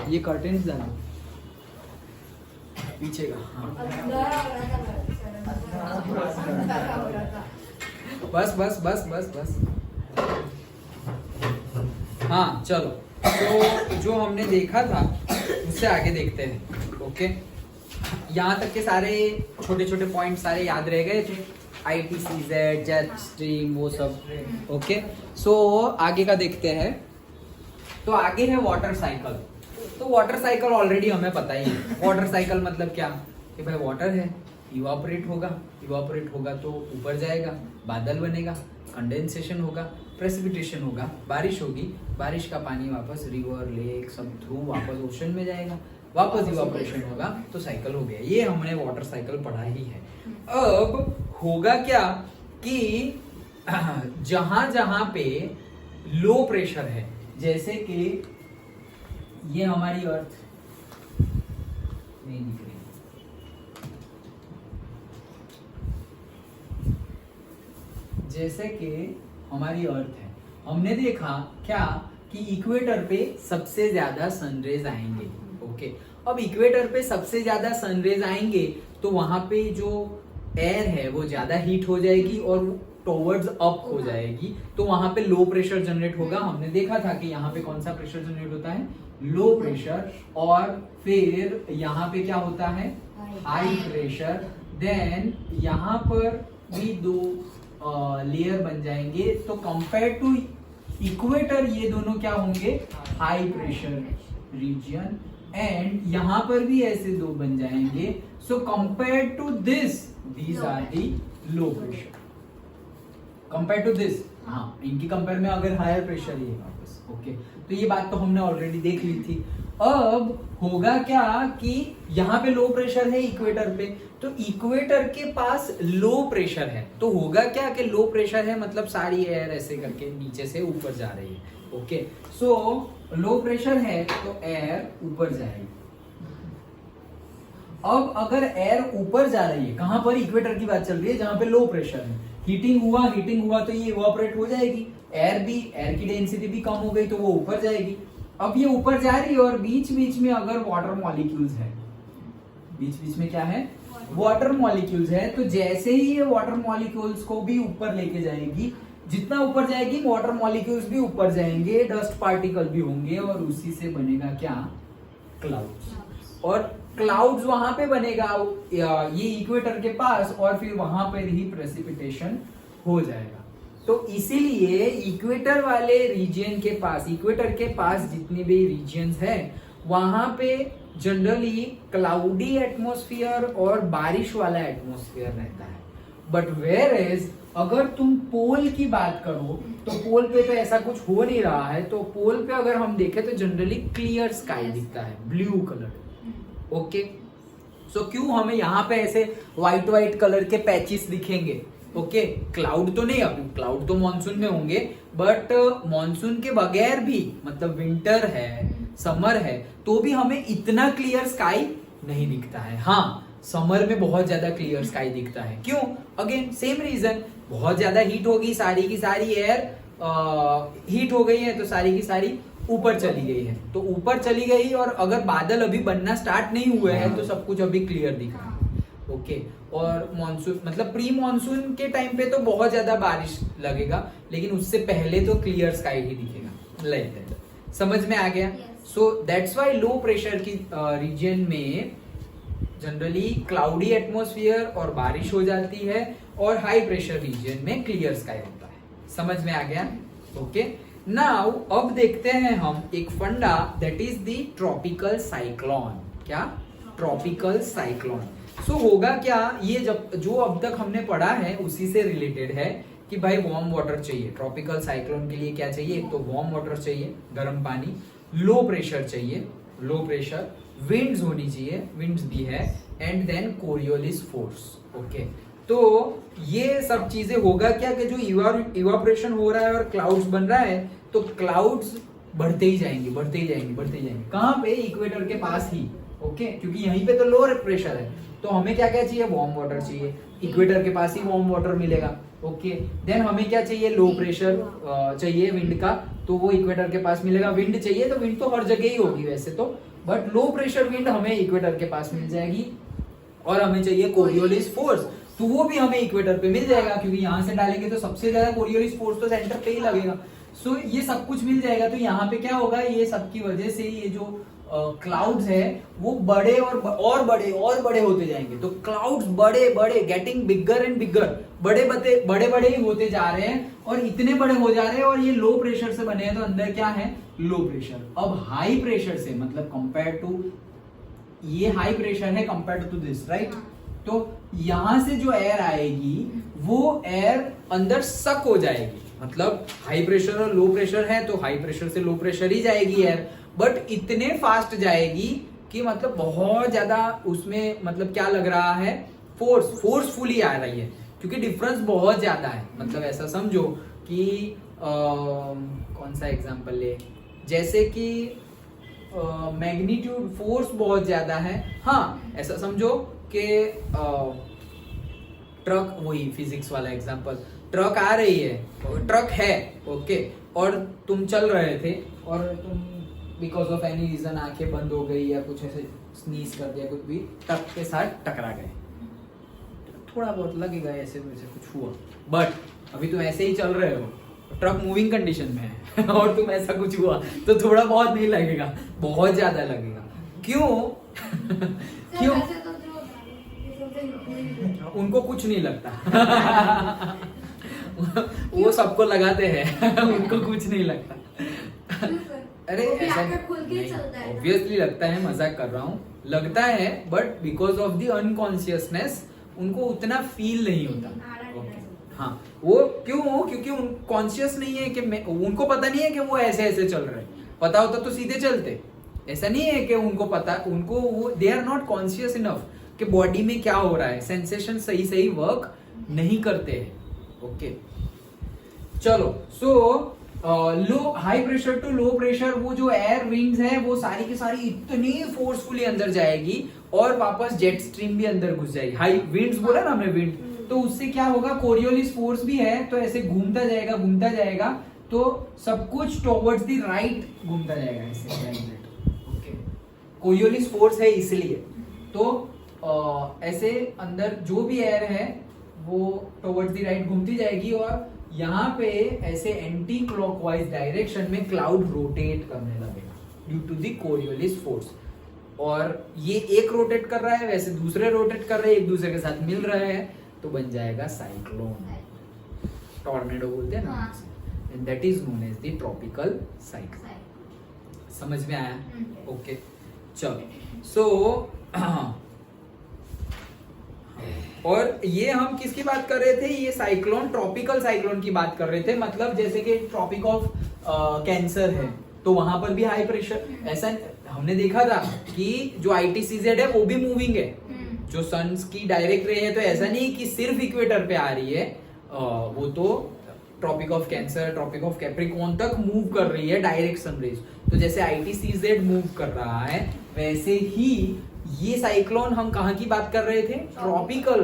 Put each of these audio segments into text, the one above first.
ये कर्टेन्स डालो पीछे का। हाँ बस बस बस बस बस। हाँ चलो, तो जो हमने देखा था उससे आगे देखते हैं। ओके, यहाँ तक के सारे छोटे छोटे पॉइंट सारे याद रह गए थे, ITCZ, जेट स्ट्रीम, वो सब। ओके, सो आगे का देखते हैं। तो आगे है वाटर साइकिल। तो वाटर साइकिल ऑलरेडी हमें पता ही है। वाटर साइकिल मतलब क्या कि भाई वाटर है, इवापोरेट होगा तो ऊपर जाएगा, बादल बनेगा, कंडेंसेशन होगा, प्रेसिपिटेशन होगा, बारिश होगी, बारिश का पानी वापस रिवर, लेक सब थ्रू वापस ओशन में जाएगा, वापस इवापोरेशन होगा, तो साइकिल हो गया। ये हमने वाटर साइकिल पढ़ा ही है। अब होगा क्या कि जहां जहां पे लो प्रेशर है, जैसे कि ये हमारी अर्थ नहीं दिख रही, जैसे कि हमारी अर्थ है, हमने देखा क्या कि इक्वेटर पे सबसे ज्यादा सनरेज आएंगे। ओके, अब इक्वेटर पे सबसे ज्यादा सनरेज आएंगे तो वहां पे जो एयर है वो ज्यादा हीट हो जाएगी और टुवर्ड्स अप हो जाएगी, तो वहां पे लो प्रेशर जनरेट होगा। हमने देखा था कि यहाँ पे कौन सा प्रेशर जनरेट होता है, लो प्रेशर, और फिर यहाँ पे क्या होता है, हाई प्रेशर। देन यहाँ पर भी दो लेयर बन जाएंगे, तो कंपेयर टू इक्वेटर ये दोनों क्या होंगे, हाई प्रेशर रीजन, एंड यहां पर भी ऐसे दो बन जाएंगे। So compare to this these are the low pressure, compare to this. हाँ, इनकी कंपेयर में अगर हायर प्रेशर ये वापस। ओके, तो ये बात तो हमने ऑलरेडी देख ली थी। अब होगा क्या कि यहाँ पे लो प्रेशर है इक्वेटर पे, तो इक्वेटर के पास लो प्रेशर है, तो होगा क्या कि लो प्रेशर है मतलब सारी एयर ऐसे करके नीचे से ऊपर जा रही है। ओके, सो लो प्रेशर है तो एयर ऊपर जाएगी। अब अगर एयर ऊपर जा रही है, कहां पर, इक्वेटर की बात चल रही है जहां पे लो प्रेशर है, हीटिंग हुआ तो ये इवापोरेट हो जाएगी, एयर की डेंसिटी भी कम हो गई तो वो ऊपर जाएगी। अब ये ऊपर जा रही है और बीच बीच में अगर वाटर मॉलिक्यूल्स है, बीच बीच में क्या है, वाटर मॉलिक्यूल्स है, तो जैसे ही ये वाटर मॉलिक्यूल्स को भी ऊपर लेके जाएगी, जितना ऊपर जाएगी वाटर मॉलिक्यूल्स भी ऊपर जाएंगे, डस्ट पार्टिकल भी होंगे, और उसी से बनेगा क्या, क्लाउड्स। और क्लाउड्स वहां पे बनेगा ये इक्वेटर के पास, और फिर वहां पर ही प्रेसिपिटेशन हो जाएगा। तो इसीलिए इक्वेटर वाले रीजन के पास, इक्वेटर के पास जितने भी रीजन्स हैं वहां पे जनरली क्लाउडी एटमॉस्फेयर और बारिश वाला एटमॉस्फेयर रहता है। बट वेयर इज अगर तुम पोल की बात करो तो पोल पे तो ऐसा कुछ हो नहीं रहा है, तो पोल पे अगर हम देखें तो जनरली क्लियर स्काई दिखता है, ब्लू कलर। ओके, सो क्यों हमें यहाँ पे ऐसे व्हाइट व्हाइट कलर के पैचेस दिखेंगे। ओके, क्लाउड तो नहीं, अभी क्लाउड तो मॉनसून में होंगे, बट मॉनसून के बगैर भी, मतलब विंटर है, समर है, तो भी हमें इतना क्लियर स्काई नहीं दिखता है। हाँ, समर में बहुत ज्यादा क्लियर स्काई दिखता है। क्यों? अगेन सेम रीजन, बहुत ज्यादा हीट होगी, सारी की सारी एयर हीट हो गई है, तो सारी की सारी ऊपर चली गई है, तो ऊपर चली गई, और अगर बादल अभी बनना स्टार्ट नहीं हुए हैं तो सब कुछ अभी क्लियर दिख रहा है। ओके, और मॉनसून मतलब प्री मॉनसून के टाइम पे तो बहुत ज्यादा बारिश लगेगा, लेकिन उससे पहले तो क्लियर स्काई ही दिखेगा। लाइक दैट, समझ में आ गया? So that's why low pressure की रीजन में जनरली क्लाउडी एटमॉस्फेयर और बारिश हो जाती है, और हाई प्रेशर रीजन में क्लियर स्काई होता है। समझ में आ गया? ओके, नाउ अब देखते हैं हम एक फंडा, that is the tropical cyclone. क्या? Tropical cyclone. सो होगा क्या, ये जो अब तक हमने पढ़ा है उसी से रिलेटेड है कि भाई वार्म वाटर चाहिए। ट्रॉपिकल साइक्लोन के लिए क्या चाहिए? एक तो वार्म वाटर चाहिए, गर्म पानी, लो प्रेशर चाहिए, लो प्रेशर, विंड्स होनी चाहिए, विंड्स भी है, and then Coriolis force. Okay, तो ये सब चीजें होगा क्या कि जो इवापोरेशन हो रहा है और क्लाउड्स बन रहा है, तो क्लाउड्स बढ़ते ही जाएंगे, बढ़ते ही जाएंगे, बढ़ते ही जाएंगे। कहां पे? इक्वेटर के पास ही। ओके, क्योंकि यहीं पे तो लो प्रेशर है, तो हमें क्या क्या चाहिए? वार्म वाटर चाहिए, इक्वेटर के पास ही वार्म वाटर मिलेगा। ओके, देन हमें क्या चाहिए? लो प्रेशर चाहिए विंड का, तो वो इक्वेटर के पास मिलेगा। विंड चाहिए तो विंड तो हर जगह ही होगी वैसे तो, बट लो प्रेशर विंड हमें इक्वेटर के पास मिल जाएगी। और हमें चाहिए कोरियोलिस फोर्स, तो वो भी हमें इक्वेटर पे मिल जाएगा, क्योंकि यहाँ से डालेंगे तो सबसे ज्यादा कोरियोलिस फोर्स तो सेंटर पे ही लगेगा। सो ये सब कुछ मिल जाएगा। तो यहाँ पे क्या होगा, ये सब की वजह से ये जो क्लाउड्स है वो बड़े और बड़े होते जाएंगे। तो क्लाउड्स बड़े बड़े, गेटिंग बिगर एंड बिगर, बड़े ही होते जा रहे हैं और इतने बड़े हो जा रहे हैं। और ये लो प्रेशर से बने हैं, तो अंदर क्या है, लो प्रेशर। अब हाई प्रेशर से मतलब कंपेयर टू, ये हाई प्रेशर है कंपेयर टू दिस, राइट। तो यहां से जो एयर आएगी वो एयर अंदर सक हो जाएगी। मतलब हाई प्रेशर और लो प्रेशर है तो हाई प्रेशर से लो प्रेशर ही जाएगी एयर, बट इतने फास्ट जाएगी कि मतलब बहुत ज्यादा उसमें मतलब क्या लग रहा है, फोर्सफुली आ रही है, क्योंकि डिफरेंस बहुत ज्यादा है। मतलब ऐसा समझो कि कौन सा एग्जांपल ले, जैसे कि मैग्नीट्यूड फोर्स बहुत ज्यादा है। हाँ, ऐसा समझो कि ट्रक, वही फिजिक्स वाला एग्जांपल, ट्रक आ रही है, ट्रक है, ओके, और तुम चल रहे थे और तुम बिकॉज ऑफ एनी रीजन आंखें बंद हो गई या कुछ ऐसे स्नीज कर दिया, कुछ भी, ट्रक के साथ टकरा गए। थोड़ा बहुत लगेगा ऐसे वैसे कुछ हुआ, बट अभी तुम ऐसे ही चल रहे हो, ट्रक मूविंग कंडीशन में है और तुम ऐसा कुछ हुआ तो थोड़ा बहुत नहीं लगेगा, बहुत ज्यादा लगेगा। क्यों? क्यों? उनको कुछ नहीं लगता वो सबको लगाते हैं उनको कुछ नहीं लगता। अरे ऐसा ऑब्वियसली लगता है, मजाक कर रहा हूँ, लगता है, but because of the unconsciousness उनको उतना फील नहीं होता। हाँ, वो क्यों? क्योंकि उन कॉन्शियस नहीं है कि उनको पता नहीं है कि वो ऐसे ऐसे चल रहे हैं। पता होता तो सीधे चलते। ऐसा नहीं है कि उनको पता, उनको वो they are not conscious enough कि बॉडी में क्या हो रहा है, सेंसेशन सही वर्क नहीं करते हैं। ओके, चलो। So low, high pressure to low pressure, वो जो एयर विंग्स है वो सारी की सारी इतनी फोर्सफुली अंदर जाएगी और वापस जेट स्ट्रीम भी अंदर घुस जाएगी। हाई विंड्स बोला ना हमने, विंड, तो उससे क्या होगा, कोरियोलिस फोर्स भी है, तो ऐसे घूमता जाएगा, तो सब कुछ टुवर्ड्स द राइट घूमता जाएगा ऐसे। ओके, कोरियोलिस फोर्स है इसलिए, तो ऐसे अंदर जो भी एयर है वो टुवर्ड्स द राइट घूमती जाएगी और यहाँ पे ऐसे एंटी क्लॉकवाइज डायरेक्शन में क्लाउड रोटेट करने लगेगा due to the Coriolis force. और ये एक रोटेट कर रहा है, वैसे दूसरे रोटेट कर रहे हैं, एक दूसरे के साथ मिल रहे हैं, तो बन जाएगा साइक्लोन, टॉर्नेडो बोलते हैं ना, and that is known as the tropical cyclone. समझ में आया? ओके, चलो। सो और ये हम किसकी बात कर रहे थे, ये साइक्लोन, ट्रॉपिकल साइक्लोन की बात कर रहे थे। मतलब जैसे कि ट्रॉपिक ऑफ कैंसर है तो वहां पर भी हाई प्रेशर, ऐसा हमने देखा था कि जो ITCZ है वो भी मूविंग है, जो सन्स की डायरेक्ट रे है, तो ऐसा नहीं कि सिर्फ इक्वेटर पे आ रही है, वो तो tropic of Cancer, tropic of Capricorn तक मूव कर रही है डायरेक्ट सन रेज। तो जैसे ITCZ मूव कर रहा है, वैसे ही ये साइक्लोन, हम कहाँ की बात कर रहे थे, ट्रॉपिकल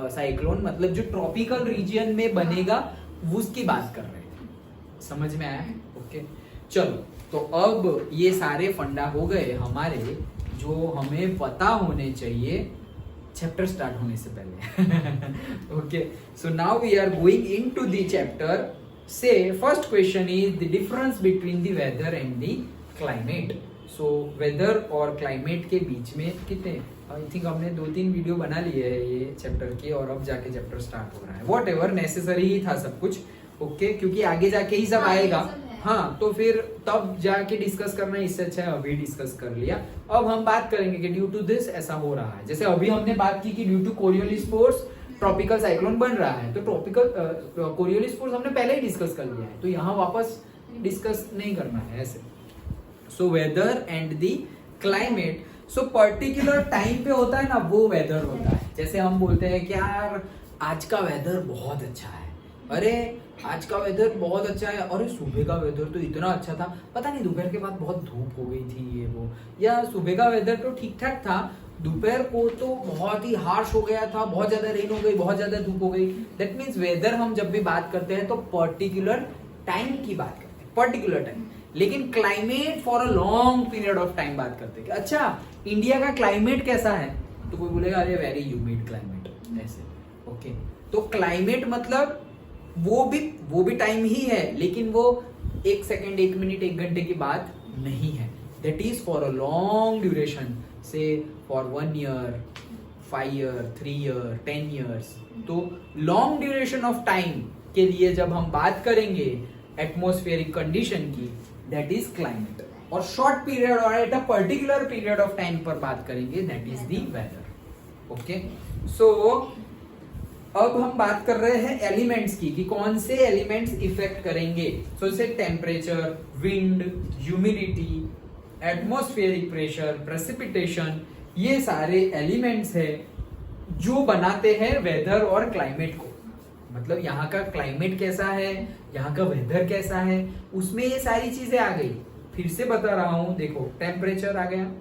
साइक्लोन, मतलब जो ट्रॉपिकल रीजियन में बनेगा उसकी बात कर रहे थे। समझ में आया? ओके, चलो। तो अब ये सारे फंडा हो गए हमारे, जो हमें पता होने चाहिए चैप्टर स्टार्ट होने से पहले। Okay, so now we are going into the chapter. Say first question is the difference between the weather and the climate. So weather और क्लाइमेट के बीच में कितने, आई थिंक हमने 2-3 वीडियो बना लिए है ये चैप्टर की, और अब जाके चैप्टर स्टार्ट हो रहा है। वॉट एवर, नेसेसरी ही था सब कुछ, ओके, क्योंकि आगे जाके ही सब आएगा। हाँ, तो फिर तब जाके डिस्कस करना, इससे अच्छा है अभी डिस्कस कर लिया। अब हम बात करेंगे कि ड्यू टू दिस ऐसा हो रहा है। जैसे अभी हमने बात की कि due to Coriolis force tropical cyclone बन रहा है, तो ट्रॉपिकल कोरियोलिस फोर्स हमने पहले ही डिस्कस कर लिया है, तो यहाँ वापस डिस्कस नहीं करना है ऐसे। So whether and the climate, so particular time पे होता है ना, वो वेदर होता है। जैसे हम बोलते हैं कि यार आज का वेदर बहुत अच्छा है, अरे आज का वेदर बहुत अच्छा है, अरे सुबह का वेदर तो इतना अच्छा था, पता नहीं दोपहर के बाद बहुत धूप हो गई थी ये वो, या सुबह का वेदर तो ठीक ठाक था, दोपहर को तो बहुत ही हार्श हो गया था, बहुत ज्यादा रेन हो गई, बहुत ज्यादा धूप हो गई। दैट मीन्स वेदर हम जब भी बात करते हैं तो पर्टिकुलर टाइम की बात करते हैं, पर्टिकुलर टाइम। लेकिन climate for a long period of time बात करते हैं कि अच्छा इंडिया का क्लाइमेट कैसा है, तो कोई बोलेगा अरे वेरी ह्यूमिड क्लाइमेट ऐसे। ओके, तो क्लाइमेट मतलब वो भी टाइम ही है, लेकिन वो 1 सेकेंड 1 मिनट 1 घंटे की बात नहीं है। That is for a long duration, say for 1 year, 5 year, 3 year, 10 years. तो लॉन्ग ड्यूरेशन ऑफ टाइम के लिए जब हम बात करेंगे एटमॉस्फेरिक कंडीशन की, दैट इज क्लाइमेट। और शॉर्ट पीरियड और at a particular period of time पर बात करेंगे, that is the weather. Okay, so अब हम बात कर रहे हैं एलिमेंट्स की कि कौन से एलिमेंट्स इफेक्ट करेंगे। सो जैसे temperature, wind, humidity, atmospheric pressure, precipitation, ये सारे एलिमेंट्स है जो बनाते हैं वेदर और क्लाइमेट को। मतलब यहाँ का क्लाइमेट कैसा है, यहाँ का वेदर कैसा है, उसमें ये सारी चीजें आ गई। फिर से बता रहा हूं, देखो टेम्परेचर आ गया,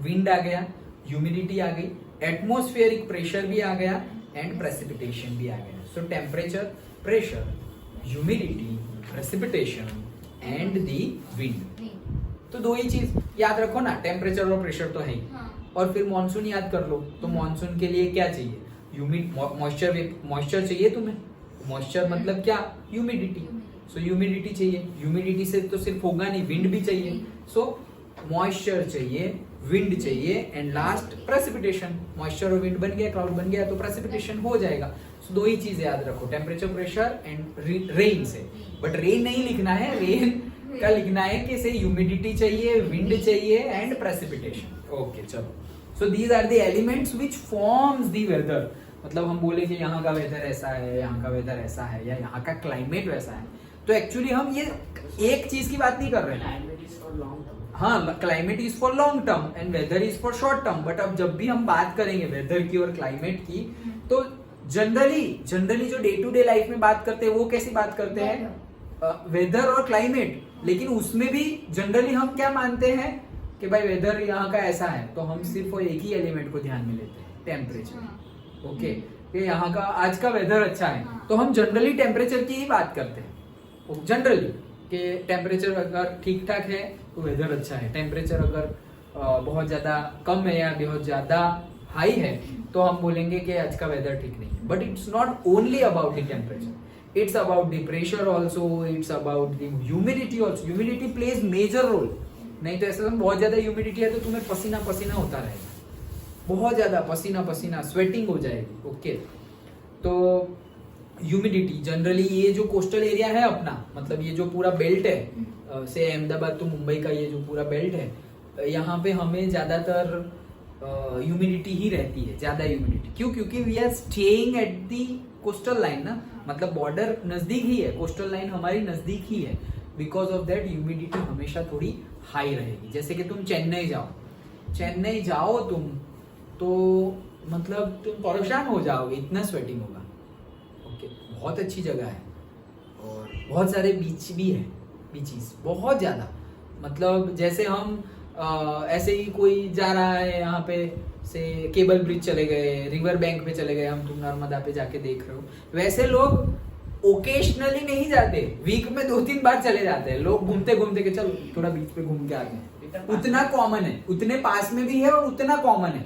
विंड आ गया, ह्यूमिडिटी आ गई, एटमॉस्फेरिक प्रेशर भी आ गया एंड प्रेसिपिटेशन भी आ गया। सो temperature, pressure, humidity, precipitation and the wind. तो 2 ही चीज याद रखो ना, टेम्परेचर और प्रेशर तो है ही। और फिर मॉनसून याद कर लो, तो मॉनसून के लिए क्या चाहिए, मॉइस्चर चाहिए तुम्हें। मॉइस्चर मतलब क्या, ह्यूमिडिटी। सो ह्यूमिडिटी चाहिए, ह्यूमिडिटी से तो सिर्फ होगा नहीं, विंड भी चाहिए। सो मॉइस्चर चाहिए, विंड चाहिए एंड लास्ट प्रेसिपिटेशन। मॉइस्चर और विंड बन गया, क्लाउड बन गया, तो प्रेसिपिटेशन हो जाएगा। सो 2 ही चीजें याद रखो, टेम्परेचर, प्रेशर एंड रेन से। बट रेन नहीं लिखना है, रेन का लिखना है कि से ह्यूमिडिटी चाहिए, विंड चाहिए एंड प्रेसिपिटेशन। ओके, चलो। So these are the elements which forms the weather. मतलब हम बोले कि यहाँ का वेदर ऐसा है, यहाँ का वेदर ऐसा है, या यहाँ का क्लाइमेट वैसा है, तो एक्चुअली हम ये एक चीज की बात नहीं कर रहे हैं। हाँ, climate is for long term and weather is for short term. But अब जब भी हम बात करेंगे वेदर की और क्लाइमेट की, तो जनरली जो डे टू डे लाइफ में बात करते हैं वो कैसी बात करते हैं, वेदर और क्लाइमेट। लेकिन उसमें भी जनरली हम क्या मानते हैं कि भाई वेदर यहाँ का ऐसा है, तो हम सिर्फ एक ही एलिमेंट को ध्यान में लेते हैं, टेम्परेचर। ओके, कि यहाँ का आज का वेदर अच्छा है, तो हम जनरली टेम्परेचर की ही बात करते हैं। जनरली कि टेम्परेचर अगर ठीक ठाक है तो वेदर अच्छा है, टेम्परेचर अगर बहुत ज्यादा कम है या बहुत ज्यादा हाई है तो हम बोलेंगे कि आज का वेदर ठीक नहीं है। But it's not only about the temperature, it's about the pressure also, it's about the humidity also. Humidity plays major role. नहीं तो ऐसा बहुत ज्यादा ह्यूमिडिटी है तो तुम्हें पसीना पसीना होता रहेगा, बहुत ज्यादा पसीना पसीना, स्वेटिंग हो जाएगी। ओके, तो ह्यूमिडिटी जनरली ये जो कोस्टल एरिया है अपना, मतलब ये जो पूरा बेल्ट है, से अहमदाबाद तो मुंबई का ये जो पूरा बेल्ट है, यहाँ पे हमें ज्यादातर ह्यूमिडिटी ही रहती है, ज्यादा ह्यूमिडिटी। क्यों? क्योंकि we are staying at the coastal line ना, मतलब बॉर्डर नजदीक ही है, कोस्टल लाइन हमारी नजदीक ही है। बिकॉज ऑफ दैट ह्यूमिडिटी हमेशा थोड़ी हाई रहेगी। जैसे कि तुम चेन्नई जाओ तुम, तो मतलब तुम परेशान हो जाओगे, इतना स्वेटिंग होगा। ओके, बहुत अच्छी जगह है और बहुत सारे बीच भी है, बीचेस बहुत ज्यादा। मतलब जैसे हम ऐसे ही कोई जा रहा है यहाँ पे से केबल ब्रिज चले गए, रिवर बैंक पे चले गए, हम तुम नर्मदा पे जाके देख रहे हो, वैसे लोग ओकेशनली नहीं जाते, वीक में 2-3 बार चले जाते हैं लोग, घूमते घूमते के चलो थोड़ा बीच पे घूम के आते हैं। उतना कॉमन है, उतने पास में भी है और उतना कॉमन है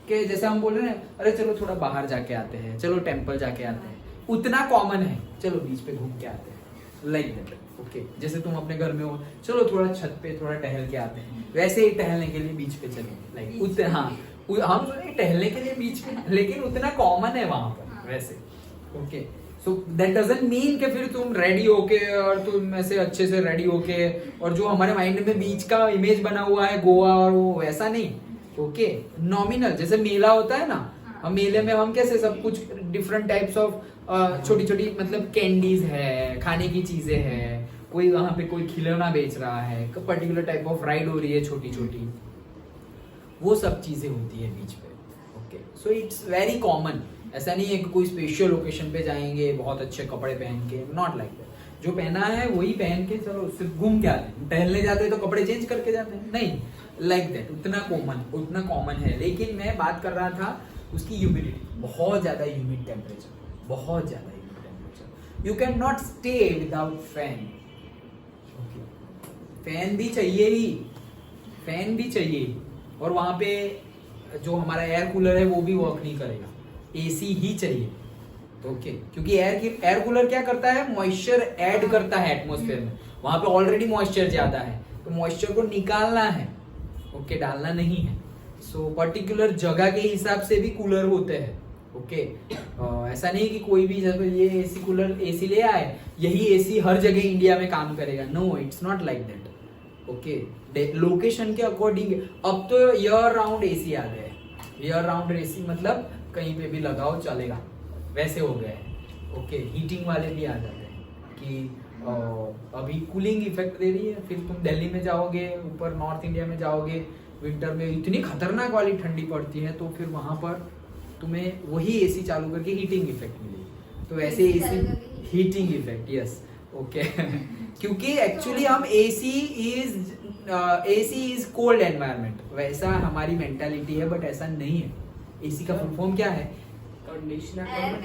कि जैसे हम बोल रहे हैं अरे चलो थोड़ा बाहर जाके आते हैं, चलो टेम्पल जाके आते हैं, उतना कॉमन है, चलो बीच पे घूम के आते हैं, लाइक दैट। ओके, जैसे तुम अपने घर में हो, चलो थोड़ा छत पे थोड़ा टहल के आते हैं, वैसे ही टहलने के लिए बीच पे चले, लाइक उतना। हाँ, हम सोचे टहलने के लिए बीच पे, लेकिन उतना कॉमन है वहां पर वैसे। Okay, so that doesn't mean कि फिर तुम रेडी होके और तुम ऐसे अच्छे से रेडी होके, और जो हमारे माइंड में बीच का इमेज बना हुआ है गोवा और वो वैसा नहीं। ओके, नॉमिनल, जैसे मेला होता है ना, हम मेले में हम कैसे सब कुछ डिफरेंट टाइप्स ऑफ छोटी छोटी मतलब कैंडीज है, खाने की चीजें हैं, कोई वहां पे कोई खिलौना बेच रहा है, पर्टिकुलर टाइप ऑफ राइड हो रही है छोटी छोटी, वो सब चीजें होती है बीच पे। Okay, so it's very common. ऐसा नहीं है कि कोई स्पेशल ओकेशन पे जाएंगे बहुत अच्छे कपड़े पहन के, नॉट लाइक दैट। जो पहना है वही पहन के चलो सिर्फ घूम के आते हैं, टहलने जाते हैं तो कपड़े चेंज करके जाते हैं, नहीं लाइक दैट, उतना कॉमन है। लेकिन मैं बात कर रहा था उसकी ह्यूमिडिटी, बहुत ज्यादा ह्यूमिड टेम्परेचर, बहुत ज्यादा humid temperature, you can not stay without fan. Fan भी चाहिए ही, फैन भी चाहिए, और वहां पे जो हमारा एयर कूलर है वो भी वर्क नहीं करेगा, एसी ही चाहिए। ओके, क्योंकि एयर कूलर क्या करता है, मॉइस्चर ऐड करता है एटमॉस्फेयर में, वहां पे ऑलरेडी मॉइस्चर ज्यादा है, तो मॉइस्चर को निकालना है, ओके, डालना नहीं है। सो पर्टिकुलर जगह के हिसाब से भी कूलर होते हैं। ओके, ऐसा नहीं कि कोई भी जब ये एसी कूलर एसी ले आए, यही एसी हर जगह इंडिया में काम करेगा, no, it's not like that. Okay, location के अकॉर्डिंग। अब तो ईयर राउंड एसी आ गए, ईयर राउंड एसी मतलब कहीं पे भी लगाओ चलेगा, वैसे हो गए। ओके, हीटिंग वाले भी आ जाते हैं कि अभी कूलिंग इफेक्ट दे रही है, फिर तुम दिल्ली में जाओगे, ऊपर नॉर्थ इंडिया में जाओगे, विंटर में इतनी खतरनाक वाली ठंडी पड़ती है, तो फिर वहां पर तुम्हें वही एसी चालू करके हीटिंग इफेक्ट मिलेगी। तो ऐसे AC heating effect, yes, okay. क्योंकि एक्चुअली हम एसी इज कोल्ड एनवायरनमेंट, वैसा हमारी मेंटालिटी है, बट ऐसा नहीं है। एसी का फुल फॉर्म क्या है,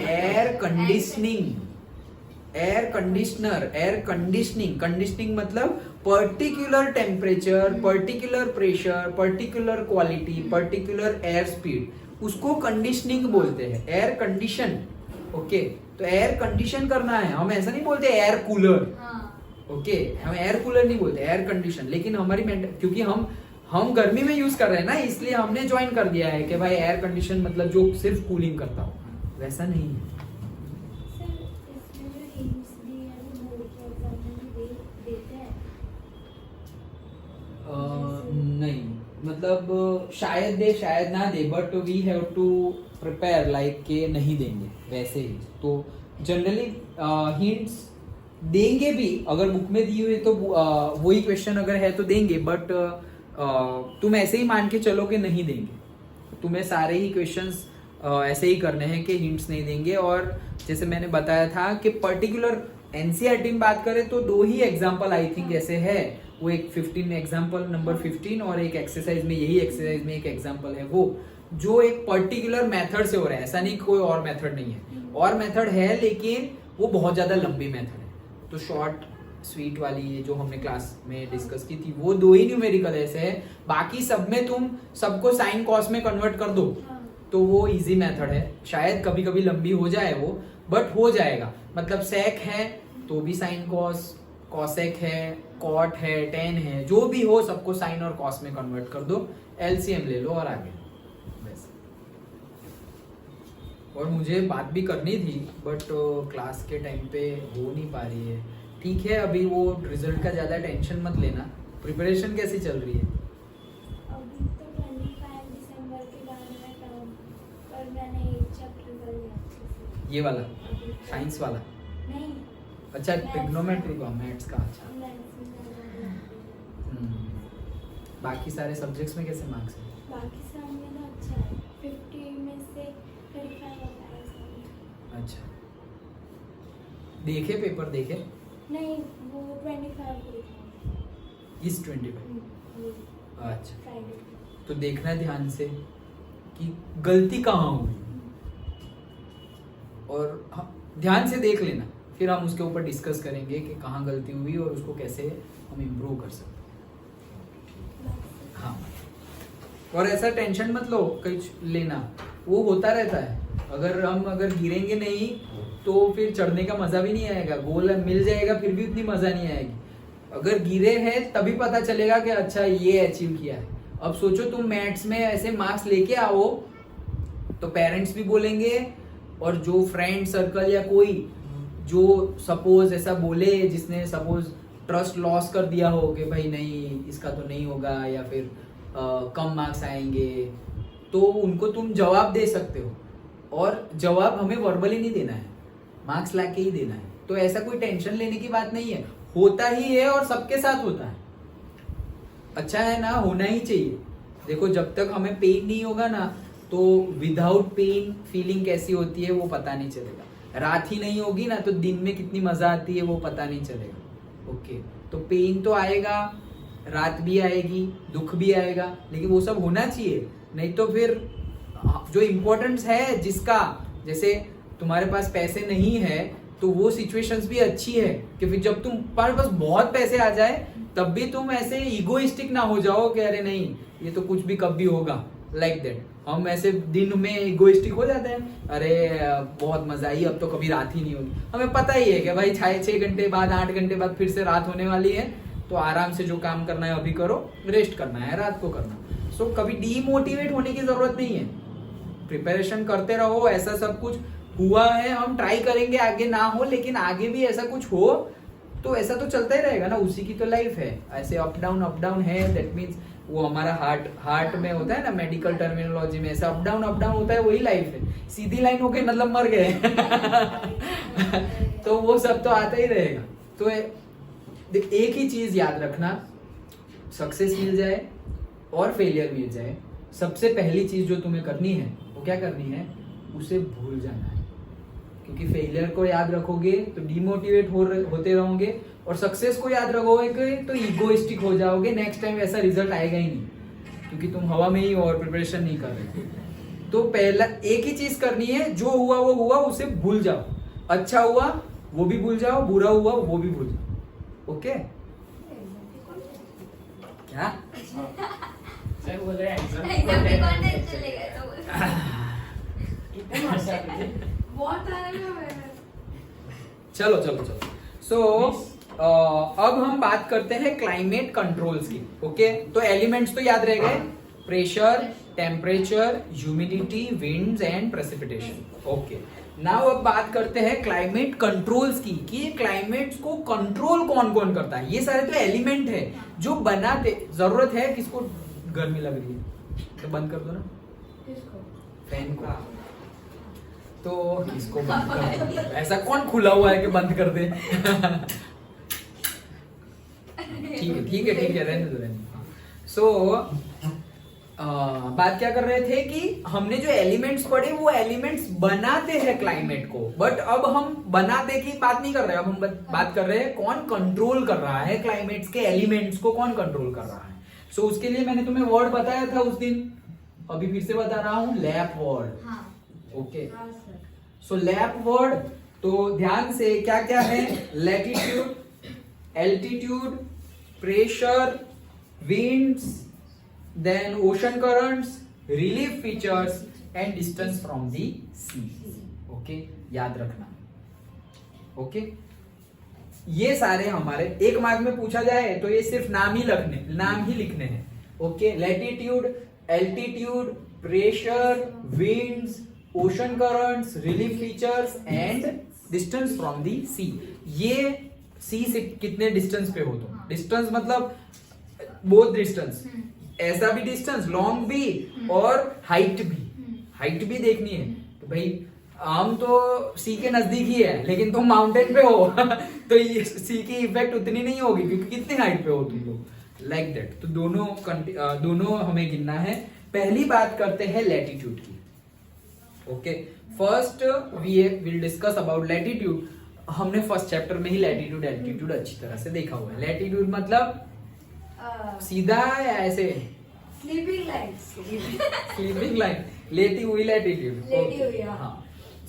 air conditioning, air conditioner, air conditioning. Conditioning मतलब particular temperature, particular pressure, particular quality, particular air speed, उसको कंडीशनिंग बोलते हैं, एयर कंडीशन। ओके, तो एयर कंडीशन करना है, हम ऐसा नहीं बोलते एयर कूलर। ओके, हम एयर कूलर नहीं बोलते, एयर कंडीशन। लेकिन हमारी क्योंकि हम गर्मी में यूज कर रहे हैं ना, इसलिए हमने ज्वाइन कर दिया है कि भाई एयर कंडीशन मतलब जो सिर्फ कूलिंग करता हो, वैसा नहीं है। नहीं, मतलब शायद दे शायद ना दे, but we have to prepare like के नहीं देंगे वैसे ही। तो जनरली हिंट्स देंगे भी, अगर बुक में दी हुई तो वही क्वेश्चन अगर है तो देंगे, बट तुम ऐसे ही मान के चलो कि नहीं देंगे। तुम्हें सारे ही क्वेश्चंस ऐसे ही करने हैं कि हिंट्स नहीं देंगे। और जैसे मैंने बताया था कि पर्टिकुलर एनसीईआरटी में बात करें तो 2 ही एग्जाम्पल आई थिंक ऐसे है, वो एक 15 एग्जाम्पल नंबर 15 और एक एक्सरसाइज में, यही एक्सरसाइज में एक एग्जाम्पल है वो, जो एक पर्टिकुलर मेथड से हो रहा है, ऐसा नहीं कोई और मेथड नहीं है, और मेथड है लेकिन वो बहुत ज्यादा लंबी मेथड है। तो शॉर्ट स्वीट वाली जो हमने क्लास में डिस्कस की थी वो 2 ही न्यूमेरिकल ऐसे है, बाकी सब में तुम सबको साइन कॉस में कन्वर्ट कर दो तो वो इजी मेथड है। शायद कभी कभी लंबी हो जाए वो, बट हो जाएगा। मतलब सेक है तो भी साइन कॉस, कॉसेक है, कॉट है, टेन है, जो भी हो सबको साइन और कॉस में कन्वर्ट कर दो, एलसीएम ले लो और आगे बस। और मुझे बात भी करनी थी बट क्लास के टाइम पे हो नहीं पा रही है। ठीक है, अभी वो रिजल्ट का ज्यादा टेंशन मत लेना। प्रिपरेशन कैसी चल रही है? अभी तो 25 दिसंबर के बाद में टर्म, पर मैंने एक चैप्टर कर लिया। ये वाला साइंस वाला? नहीं, अच्छा, ट्रिग्नोमेट्री का, मैथ्स का। अच्छा, बाकी सारे सब्जेक्ट्स में कैसे मार्क्स हैं? बाकी सब में तो अच्छा है, 50 में से 35 आता है सब। अच्छा, देखे पेपर देखे? नहीं, वो 25 को था। इस 25? अच्छा, फ्राइडे। तो देखना ध्यान से कि गलती कहाँ हुई, और ध्यान से देख लेना, फिर हम उसके ऊपर डिस्कस करेंगे कि कहाँ गलती हुई और उसको कैसे हम इम्प्रूव कर सकते हैं। हाँ, और ऐसा टेंशन मत लो कहीं लेना, वो होता रहता है। अगर गिरेंगे नहीं तो फिर चढ़ने का मजा भी नहीं आएगा, गोल मिल जाएगा फिर भी उतनी मजा नहीं आएगी। अगर गिरे हैं तभी पता चलेगा कि अच्छा ये अचीव किया है। अब सोचो तुम मैथ्स में ऐसे मार्क्स लेके आओ तो पेरेंट्स भी बोलेंगे, और जो फ्रेंड सर्कल या कोई जो सपोज ऐसा बोले, जिसने सपोज ट्रस्ट लॉस कर दिया हो कि भाई नहीं इसका तो नहीं होगा, या फिर कम मार्क्स आएंगे, तो उनको तुम जवाब दे सकते हो। और जवाब हमें वर्बली नहीं देना है, मार्क्स ला के ही देना है। तो ऐसा कोई टेंशन लेने की बात नहीं है, होता ही है और सबके साथ होता है। अच्छा है ना, होना ही चाहिए। देखो, जब तक हमें पेन नहीं होगा ना, तो विदाउट पेन फीलिंग कैसी होती है वो पता नहीं चलेगा। रात ही नहीं होगी ना तो दिन में कितनी मजा आती है वो पता नहीं चलेगा। ओके, तो पेन तो आएगा, रात भी आएगी, दुख भी आएगा, लेकिन वो सब होना चाहिए। नहीं तो फिर जो इम्पोर्टेंस है जिसका, जैसे तुम्हारे पास पैसे नहीं है तो तो वो सिचुएशंस भी अच्छी है कि फिर जब तुम पर बस बहुत पैसे आ जाए तब भी तुम ऐसे इगोइस्टिक ना हो जाओ कि अरे नहीं ये तो कुछ भी कब भी होगा, लाइक दैट। हम ऐसे दिन में इगोइस्टिक हो जाते हैं, अरे बहुत मजा आई, अब तो कभी रात ही नहीं होगी। हमें पता ही है कि भाई 6 घंटे बाद 8 घंटे बाद फिर से रात होने वाली है, तो आराम से जो काम करना है अभी करो, रेस्ट करना है रात को करना। सो कभी डीमोटिवेट होने की जरूरत नहीं है, प्रिपरेशन करते रहो। ऐसा सब कुछ हुआ है, हम ट्राई करेंगे आगे ना हो, लेकिन आगे भी ऐसा कुछ हो तो ऐसा तो चलता ही रहेगा ना, उसी की तो लाइफ है। ऐसे अप डाउन है, दैट मीन्स वो हमारा हार्ट में होता है ना, मेडिकल टर्मिनोलॉजी में ऐसा अप डाउन होता है, वही लाइफ है। सीधी लाइन हो गई मतलब मर गए तो वो सब तो आता ही रहेगा। तो एक ही चीज याद रखना, सक्सेस मिल जाए और फेलियर मिल जाए, सबसे पहली चीज जो तुम्हें करनी है वो क्या करनी है, उसे भूल जाना है। क्योंकि फेलियर को याद रखोगे तो डिमोटिवेट होते रहोगे, और सक्सेस को याद रखोगे तो इगोइस्टिक हो जाओगे। नेक्स्ट टाइम ऐसा रिजल्ट आएगा ही नहीं, क्योंकि तुम हवा में ही हो और प्रिपरेशन नहीं कर रहे। तो पहला एक ही चीज करनी है, जो हुआ वो हुआ, उसे भूल जाओ। अच्छा हुआ वो भी भूल जाओ, बुरा हुआ वो भी भूल जाओ। ओके क्या सर बोल रहे हैं एग्जाम में कौन टेंशन चलेगा तो कितने मार्क्स आते थे? बहुत आ रहा है। चलो सो अब हम बात करते हैं क्लाइमेट कंट्रोल्स की। ओके तो एलिमेंट्स तो याद रह गए, pressure, temperature, humidity, winds and precipitation. Okay now अब बात करते हैं क्लाइमेट कंट्रोल्स की, कि ये क्लाइमेट्स को कंट्रोल कौन कौन करता है। ये सारे तो एलिमेंट है जो बनाते। जरूरत है किसको, गर्मी लग रही है तो बंद कर दो ना फैन को, तो किसको बंद कर दो। ऐसा कौन खुला हुआ है कि बंद कर दे ठीक है रहने दो। सो बात क्या कर रहे थे कि हमने जो एलिमेंट्स पढ़े वो एलिमेंट्स बनाते हैं क्लाइमेट को, बट अब हम बनाते की बात नहीं कर रहे, अब हम बात कर रहे हैं कौन कंट्रोल कर रहा है क्लाइमेट्स के एलिमेंट्स को, कौन कंट्रोल कर रहा है। सो उसके लिए मैंने तुम्हें वर्ड बताया था उस दिन, अभी फिर से बता रहा हूं, lap word. Okay so lap word, तो ध्यान से क्या क्या है, latitude, altitude, pressure, winds, then ocean currents, relief features and distance from the sea. Okay याद रखना। ओके ये सारे हमारे एक मार्क में पूछा जाए तो ये सिर्फ नाम ही लिखने हैं। Okay latitude, altitude, pressure, winds, ocean currents, relief features and distance from the sea. ये सी से कितने डिस्टेंस पे हो तुम, डिस्टेंस मतलब बोथ डिस्टेंस, ऐसा भी डिस्टेंस लॉन्ग भी और हाइट भी देखनी है। तो भाई हम तो सी के नजदीक ही है, लेकिन तुम माउंटेन पे हो तो ये सी की इफेक्ट उतनी नहीं होगी, क्योंकि कितने हाइट पे हो तुम लोग, लाइक दैट। तो दोनों हमें गिनना है। पहली बात करते हैं लैटिट्यूड की। Okay first we will discuss about latitude. हमने फर्स्ट चैप्टर में ही लैटिट्यूड एल्टीट्यूड अच्छी तरह से देखा हुआ है। लैटिट्यूड मतलब सीधा या ऐसे स्लीपिंग लाइन, लेटी हुई लैटिट्यूड। हाँ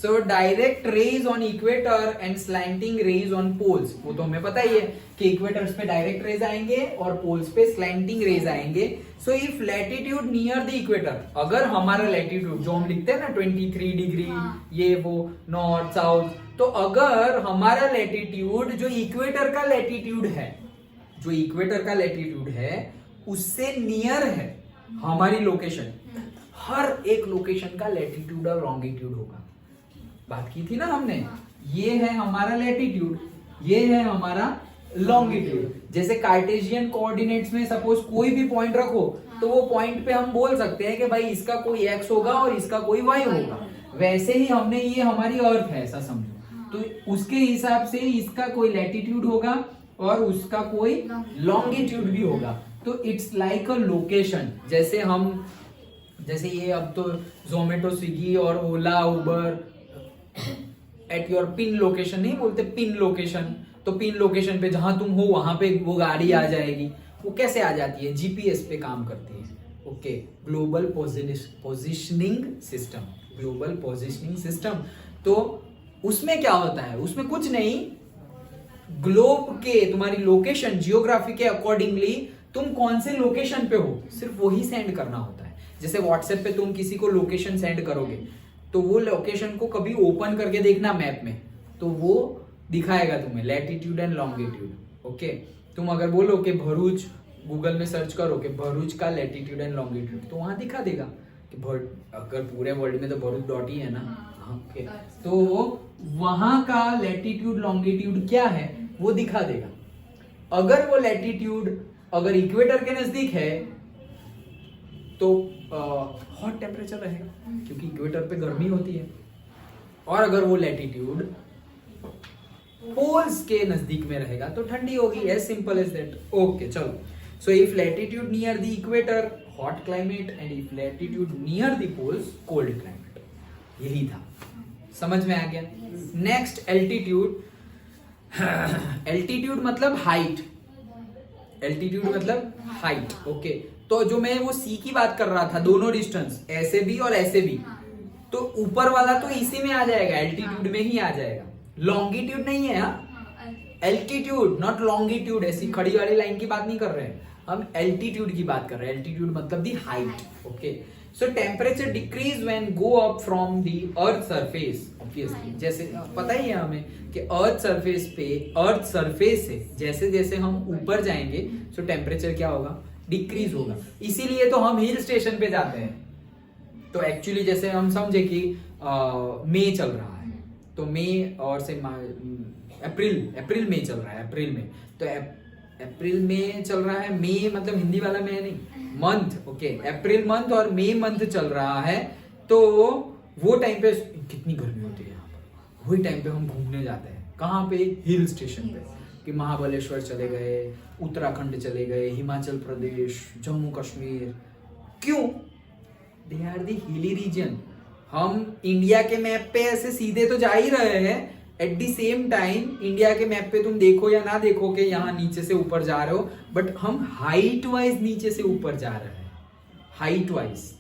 so direct rays on equator and slanting rays on poles, वो तो हमें पता ही है कि इक्वेटर्स पे डायरेक्ट रेज आएंगे और पोल्स पे स्लैंटिंग रेज आएंगे। सो if latitude near the equator, अगर हमारा लैटिट्यूड जो हम लिखते हैं ना 23 डिग्री ये वो नॉर्थ साउथ, तो अगर हमारा लैटिट्यूड जो इक्वेटर का लैटिट्यूड है उससे नियर है हमारी लोकेशन, हर एक लोकेशन का लैटिट्यूड और लॉन्गिट्यूड होगा। बात की थी ना हमने, ये है हमारा लैटिट्यूड, ये है हमारा लॉन्गिट्यूड। जैसे कार्टेशियन कोऑर्डिनेट्स में सपोज कोई भी पॉइंट रखो तो वो पॉइंट पे हम बोल सकते हैं कि भाई इसका कोई एक्स होगा और इसका कोई वाई होगा। वैसे ही हमने ये हमारी अर्थ है ऐसा समझो, तो उसके हिसाब से इसका कोई लैटिट्यूड होगा और उसका कोई लॉन्गिट्यूड भी होगा। तो इट्स लाइक अ लोकेशन। जैसे ये अब तो जोमेटो, स्विगी और ओला, उबर एट योर पिन लोकेशन नहीं बोलते, पिन लोकेशन। तो पिन लोकेशन पे जहां तुम हो वहां पे वो गाड़ी आ जाएगी। वो कैसे आ जाती है, जीपीएस पे काम करती है। ओके ग्लोबल पोजिशनिंग सिस्टम, तो उसमें क्या होता है, उसमें कुछ नहीं, ग्लोब के तुम्हारी लोकेशन जियोग्राफी के अकॉर्डिंगली तुम कौन से लोकेशन पे हो सिर्फ वही सेंड करना होता है। जैसे व्हाट्सएप पे तुम किसी को लोकेशन सेंड करोगे तो वो लोकेशन को कभी ओपन करके देखना मैप में, तो वो दिखाएगा तुम्हें लैटिट्यूड एंड लॉन्गिट्यूड। ओके, तुम अगर बोलो कि भरूच, गूगल में सर्च करो कि भरूच का लैटिट्यूड एंड लॉन्गिट्यूड, तो वहां दिखा देगा कि अगर पूरे वर्ल्ड में तो भरूच डॉट ही है ना। ओके, तो वहां का लैटिट्यूड लॉन्गिट्यूड क्या है वो दिखा देगा। अगर वो लैटिट्यूड अगर इक्वेटर के नजदीक है तो हॉट टेम्परेचर रहेगा क्योंकि इक्वेटर पे गर्मी होती है, और अगर वो लैटिट्यूड पोल्स के नजदीक में रहेगा तो ठंडी होगी। As simple as that. Okay चलो, so if latitude near the equator hot climate and if latitude near the poles cold climate, यही था, समझ में आ गया। Next altitude. एल्टीट्यूड मतलब हाइट, एल्टीट्यूड मतलब हाइट। ओके, तो जो मैं वो सी की बात कर रहा था, दोनों डिस्टेंस ऐसे भी और ऐसे भी, तो ऊपर वाला तो इसी में आ जाएगा, एल्टीट्यूड में ही आ जाएगा, लॉन्गिट्यूड नहीं है। एल्टीट्यूड नॉट लॉन्गिट्यूड, ऐसी खड़ी वाली लाइन की बात नहीं कर रहे हैं हम, एल्टीट्यूड की बात कर रहे हैं। एल्टीट्यूड मतलब दी height. Okay, so temperature decrease when go up from the earth surface. Obviously जैसे पता ही है हमें कि अर्थ सरफेस पे, अर्थ सरफेस से जैसे जैसे हम ऊपर जाएंगे सो टेम्परेचर क्या होगा, डिक्रीज होगा। इसीलिए तो हम हिल स्टेशन पे जाते हैं। तो एक्चुअली जैसे हम समझे कि मई चल रहा है, तो मई और से अप्रैल में चल रहा है, अप्रैल में, तो अप्रैल में चल रहा है, मई मतलब हिंदी वाला में नहीं, मंथ। ओके, अप्रैल मंथ और मई मंथ चल रहा है, तो वो टाइम पे कितनी गर्मी होती है यहाँ पर, वही टाइम पे हम घूमने जाते हैं। कहाँ पे, हिल स्टेशन पे, कि महाबलेश्वर चले गए, उत्तराखंड चले गए, हिमाचल प्रदेश, जम्मू कश्मीर। क्यों? They are the hilly region. हम इंडिया के मैप पे ऐसे सीधे तो जा ही रहे हैं, at the same time India के मैप पे तुम देखो या ना देखो कि यहाँ नीचे से ऊपर जा रहे हो, बट हम हाइट वाइज नीचे से ऊपर जा रहे हैं, हाइट वाइज।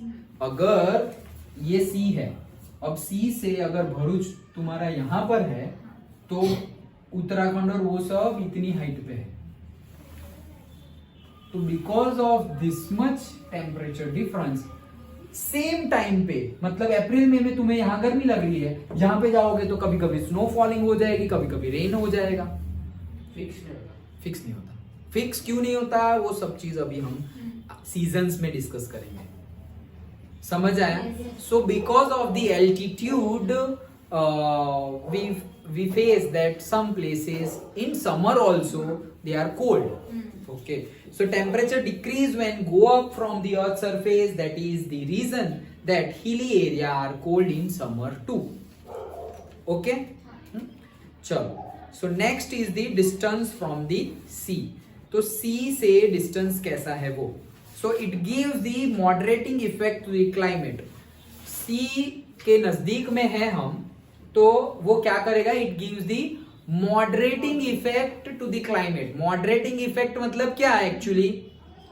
अगर ये सी है, अब सी से अगर भरूच तुम्हारा यहां पर है तो उत्तराखंड और वो सब इतनी हाइट पे है। तो because of this much temperature difference, same time पे, मतलब अप्रैल में तुम्हें यहां गर्मी लग रही है, जहां पे जाओगे तो कभी कभी स्नो फॉलिंग हो जाएगी, कभी कभी रेन हो जाएगा। फिक्स नहीं होता। फिक्स क्यों नहीं होता, वो सब चीज अभी हम सीजन्स में डिस्कस करेंगे। समझ आया? So because of the altitude we face that some places in summer also they are cold. Okay, so temperature decrease when go up from the earth surface, that is the reason that hilly area are cold in summer too. Okay, चलो, so next is the distance from the sea. तो sea से distance कैसा है वो, so it gives the moderating effect to the climate. sea के नजदीक में है हम, तो वो क्या करेगा, it gives the moderating effect to the climate. Moderating effect मतलब क्या है, एक्चुअली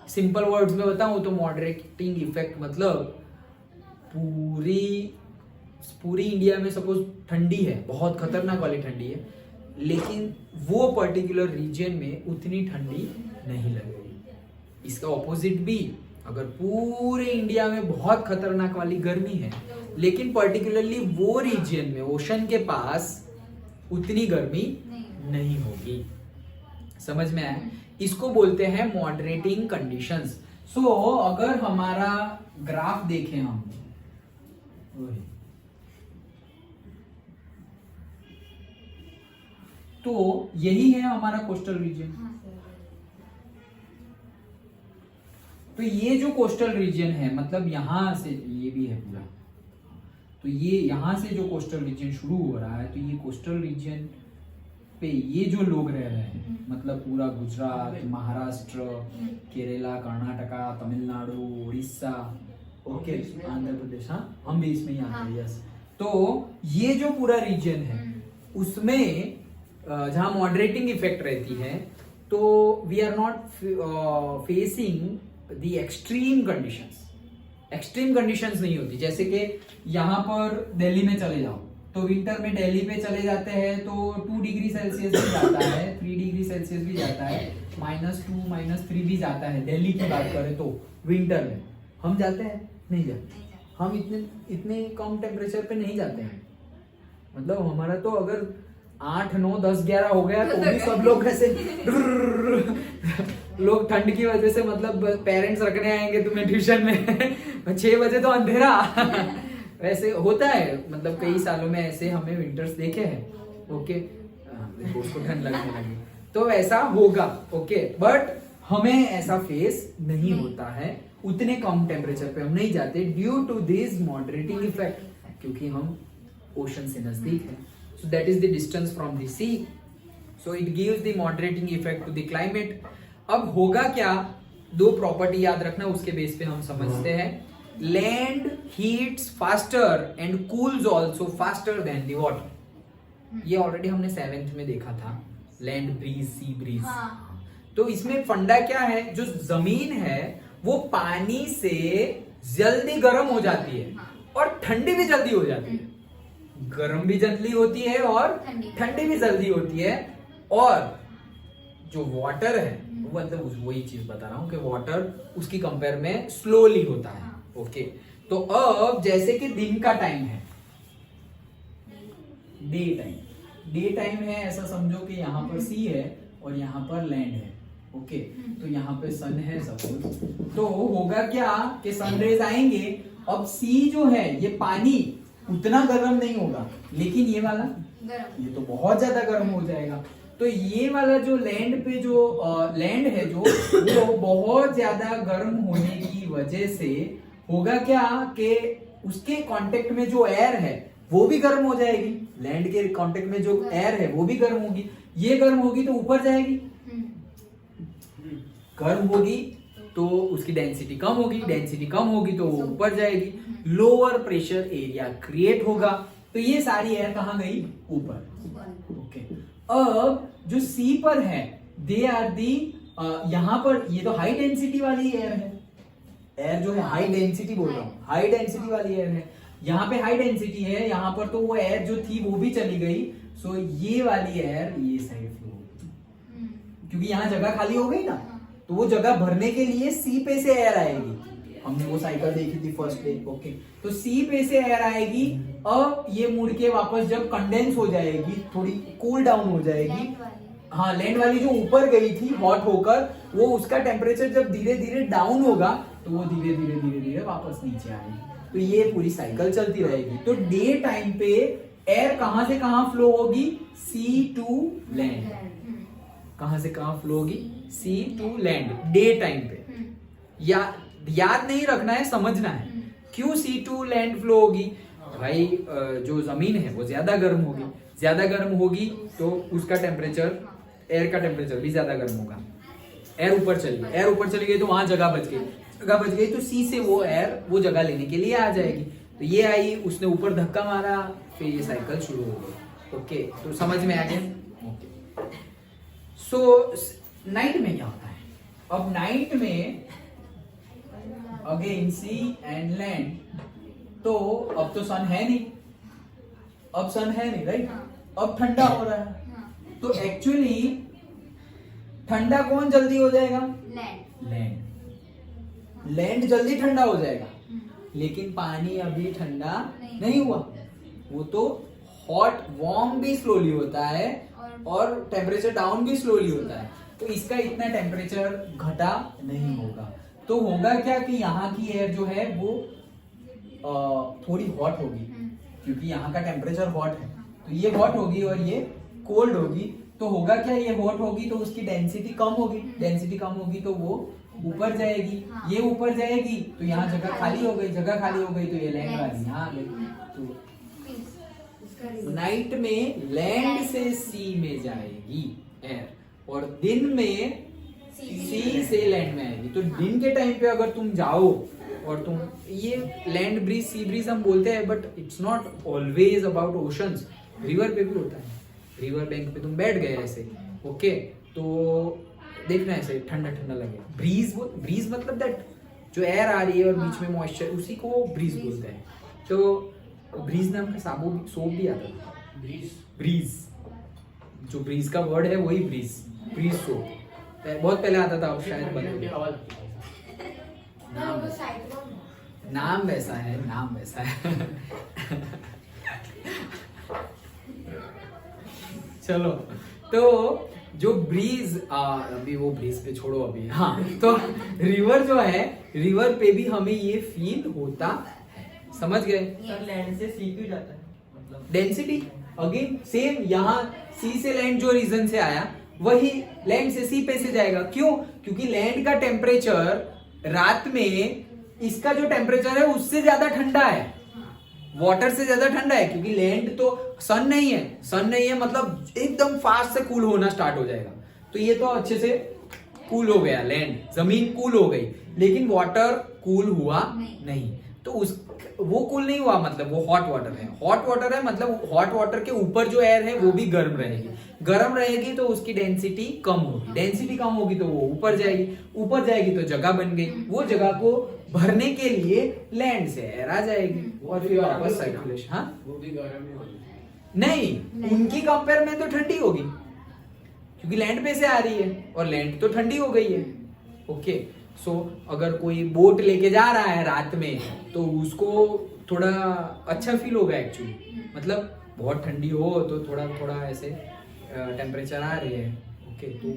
सिंपल वर्ड्स में बताऊं तो मॉडरेटिंग इफेक्ट मतलब पूरी इंडिया में सपोज ठंडी है, बहुत खतरनाक वाली ठंडी है, लेकिन वो पर्टिकुलर रीजन में उतनी ठंडी नहीं लगेगी। इसका ऑपोजिट भी, अगर पूरे इंडिया में बहुत खतरनाक वाली गर्मी है लेकिन पर्टिकुलरली वो रीजन में, ओशन के पास, उतनी गर्मी नहीं होगी। समझ में आया? इसको बोलते हैं मॉडरेटिंग कंडीशंस। सो अगर हमारा ग्राफ देखें हम, तो यही है हमारा कोस्टल रीजन। तो ये जो कोस्टल रीजन है, मतलब यहां से ये भी है पूरा, तो ये यहां से जो कोस्टल रीजन शुरू हो रहा है, तो ये कोस्टल रीजन पे ये जो लोग रह रहे हैं, मतलब पूरा गुजरात, महाराष्ट्र, केरला, कर्नाटका, तमिलनाडु, उड़ीसा, ओके, आंध्र प्रदेश, हाँ हम भी इसमें ही आते हैं, यस। तो ये जो पूरा रीजन है उसमें जहां मॉडरेटिंग इफेक्ट रहती है, तो we are not facing the extreme conditions. Extreme conditions नहीं होती, जैसे कि यहां पर दिल्ली में चले जाओ तो विंटर में दिल्ली पे चले जाते हैं तो 2 डिग्री सेल्सियस भी जाता है, 3 डिग्री सेल्सियस भी जाता है, -2 -3 भी जाता है। दिल्ली की बात करें तो विंटर में हम जाते हैं, नहीं जाते। हम इतने कम टेम्परेचर पे नहीं जाते हैं। मतलब हमारा तो अगर 8 9 10 11 हो गया तो भी सब लोग ऐसे लोग ठंड की वजह से मतलब पेरेंट्स रखने आएंगे तुम्हें ट्यूशन में 6 बजे तो अंधेरा वैसे होता है। मतलब कई सालों में ऐसे हमें विंटर्स देखे हैं। ओके, देखो उसको ठंड लगने लगी तो ऐसा होगा। ओके, बट हमें ऐसा फेस नहीं होता है, उतने कम टेम्परेचर पे हम नहीं जाते due to this moderating effect, क्योंकि हम ओशन से नजदीक है। So that is the distance from the sea, so it gives the moderating effect to the climate. अब होगा क्या, 2 प्रॉपर्टी याद रखना, उसके बेस पे हम समझते हैं। Land heats faster and cools also faster than the water. ये ऑलरेडी हमने 7th में देखा था, लैंड ब्रीज, सी ब्रीज। तो इसमें फंडा क्या है, जो जमीन है वो पानी से जल्दी गर्म हो जाती है और ठंडी भी जल्दी हो जाती है। गर्म भी जल्दी होती है और ठंडी भी जल्दी होती है। और जो वाटर है मतलब वही चीज बता रहा हूं कि वाटर उसकी कंपेयर में स्लोली होता है। ओके, तो अब जैसे कि दिन का टाइम है, डे टाइम है, ऐसा समझो कि यहाँ पर सी है और यहाँ पर लैंड है। ओके, तो यहाँ पे सन है सपोज, तो होगा क्या कि सनरेज आएंगे। अब सी जो है ये पानी उतना गर्म नहीं होगा, लेकिन ये वाला ये तो बहुत ज्यादा गर्म हो जाएगा। तो ये वाला जो लैंड पे जो लैंड है जो वो बहुत ज्यादा गर्म होने की वजह से होगा क्या कि उसके कांटेक्ट में जो एयर है वो भी गर्म हो जाएगी। लैंड के कांटेक्ट में जो एयर है वो भी गर्म होगी। ये गर्म होगी तो ऊपर जाएगी, गर्म होगी तो उसकी डेंसिटी कम होगी, डेंसिटी कम होगी तो वो ऊपर जाएगी, लोअर प्रेशर एरिया क्रिएट होगा। तो ये सारी एयर कहाँ गई, ऊपर। ओके, अब जो सी पर है दे आर दी, यहां पर ये तो हाई डेंसिटी वाली एयर है, एयर जो है हाई डेंसिटी बोल रहा हूं, हाई डेंसिटी वाली एयर है। यहाँ पे हाई डेंसिटी है, यहाँ पर तो वो एयर जो थी वो भी चली गई। सो ये वाली एयर ये साइड फ्लो होगी, क्योंकि यहाँ जगह खाली हो गई ना, तो वो जगह भरने के लिए सी पे से एयर आएगी। हमने वो साइकिल देखी थी फर्स्ट डे। ओके, तो सी पे से एयर आएगी। अब ये मुड़ के वापस जब कंडेंस हो जाएगी, थोड़ी कूल डाउन हो जाएगी, हाँ लैंड वाली जो ऊपर गई थी हॉट होकर, वो उसका टेम्परेचर जब धीरे धीरे डाउन होगा तो वो धीरे धीरे वापस नीचे आएगी। तो ये पूरी साइकिल चलती रहेगी। तो डे टाइम पे एयर कहां से कहां फ्लो होगी, सी टू लैंड। कहां से कहां फ्लो होगी, सी टू लैंड, डे टाइम पे। याद नहीं रखना है, समझना है क्यों सी टू लैंड फ्लो होगी। भाई जो जमीन है वो ज्यादा गर्म होगी, ज्यादा गर्म होगी तो उसका टेम्परेचर, एयर का टेम्परेचर भी ज्यादा गर्म होगा। एयर ऊपर चली गई तो वहां जगह बच गई तो सी से वो एयर वो जगह लेने के लिए आ जाएगी। तो ये आई, उसने ऊपर धक्का मारा, फिर ये साइकिल शुरू हो गई। ओके, तो समझ में आ गया। ओके, सो नाइट में क्या होता है, अब नाइट में अगेन सी एंड लैंड, तो अब तो सन है नहीं, राइट। अब ठंडा हो रहा है, तो एक्चुअली ठंडा कौन जल्दी हो जाएगा, लैंड जल्दी ठंडा हो जाएगा। लेकिन पानी अभी ठंडा नहीं हुआ, वो तो हॉट वार्म भी स्लोली होता है और टेम्परेचर डाउन भी स्लोली होता है। तो इसका इतना टेम्परेचर घटा नहीं होगा। तो होगा क्या कि यहाँ की एयर जो है वो थोड़ी हॉट होगी, क्योंकि यहाँ का टेम्परेचर हॉट है, तो ये हॉट होगी और ये कोल्ड होगी। तो होगा क्या, ये हॉट होगी तो उसकी डेंसिटी कम होगी, तो वो ऊपर जाएगी। ये ऊपर जाएगी तो यहाँ जगह खाली हो गई, तो ये लैंड वाली यहाँ आ गई। तो नाइट में लैंड से सी में जाएगी एयर, और दिन में सी से लैंड में आएगी। तो दिन के टाइम पे अगर तुम जाओ और तुम, ये लैंड ब्रीज सी ब्रीज हम बोलते हैं, but it's not always about oceans. River पे भी होता है, रिवर बैंक पे तुम बैठ गए ऐसे, ओके, तो देखना ऐसे ठंडा ठंडा लगे। ब्रीज मतलब दैट जो एयर आ रही है और बीच में मॉइस्चर, उसी को ब्रीज बोलते हैं। तो ब्रीज नाम का सोप भी आता था, ब्रीज। ब्रीज, जो ब्रीज का वर्ड है वही ब्रीज, ब्रीज सोप बहुत पहले आता था, अब शायद बंद हो गया। नाम वो साइक्लोन नाम वैसा है, नाम वैसा है। चलो, तो जो ब्रीज, अभी वो ब्रीज पे छोड़ो अभी, हाँ, तो रिवर जो है, रिवर पे भी हमें ये फील होता है, समझ गए? सर लैंड से सी क्यों जाता है, मतलब डेंसिटी अगेन सेम, यहाँ सी से लैंड जो रीजन से आया वही लैंड से सी पे से जाएगा। क्यों? क्योंकि लैंड का टेम्परेचर रात में इसका जो टेम्परेचर है उससे ज्यादा ठंडा है, वाटर से ज्यादा ठंडा है, क्योंकि लैंड तो सन नहीं है, सन नहीं है मतलब एकदम फास्ट से कूल होना स्टार्ट हो जाएगा। तो ये तो अच्छे से कूल हो गया, लैंड जमीन कूल हो गई, लेकिन वाटर कूल हुआ नहीं। तो उस वो कूल नहीं हुआ मतलब वो हॉट वाटर है, हॉट वाटर है मतलब हॉट वाटर के ऊपर जो एयर है वो भी गर्म रहेगी, गर्म रहेगी तो उसकी डेंसिटी कम होगी, डेंसिटी कम होगी तो वो ऊपर जाएगी, ऊपर जाएगी तो जगह बन गई, वो जगह को भरने के लिए लैंड से एयर आ जाएगी और फिर वापस सर्कुलेशन। हाँ, वो भी गर्म ही होगी। नहीं, उनकी कंपेयर में तो ठंडी होगी क्योंकि लैंड पे से आ रही है और लैंड तो ठंडी हो गई है। ओके, सो अगर कोई बोट लेके जा रहा है रात में तो उसको थोड़ा अच्छा फील होगा एक्चुअली, मतलब बहुत ठंडी हो तो थोड़ा थोड़ा ऐसे टेम्परेचर आ रही है। ओके, तो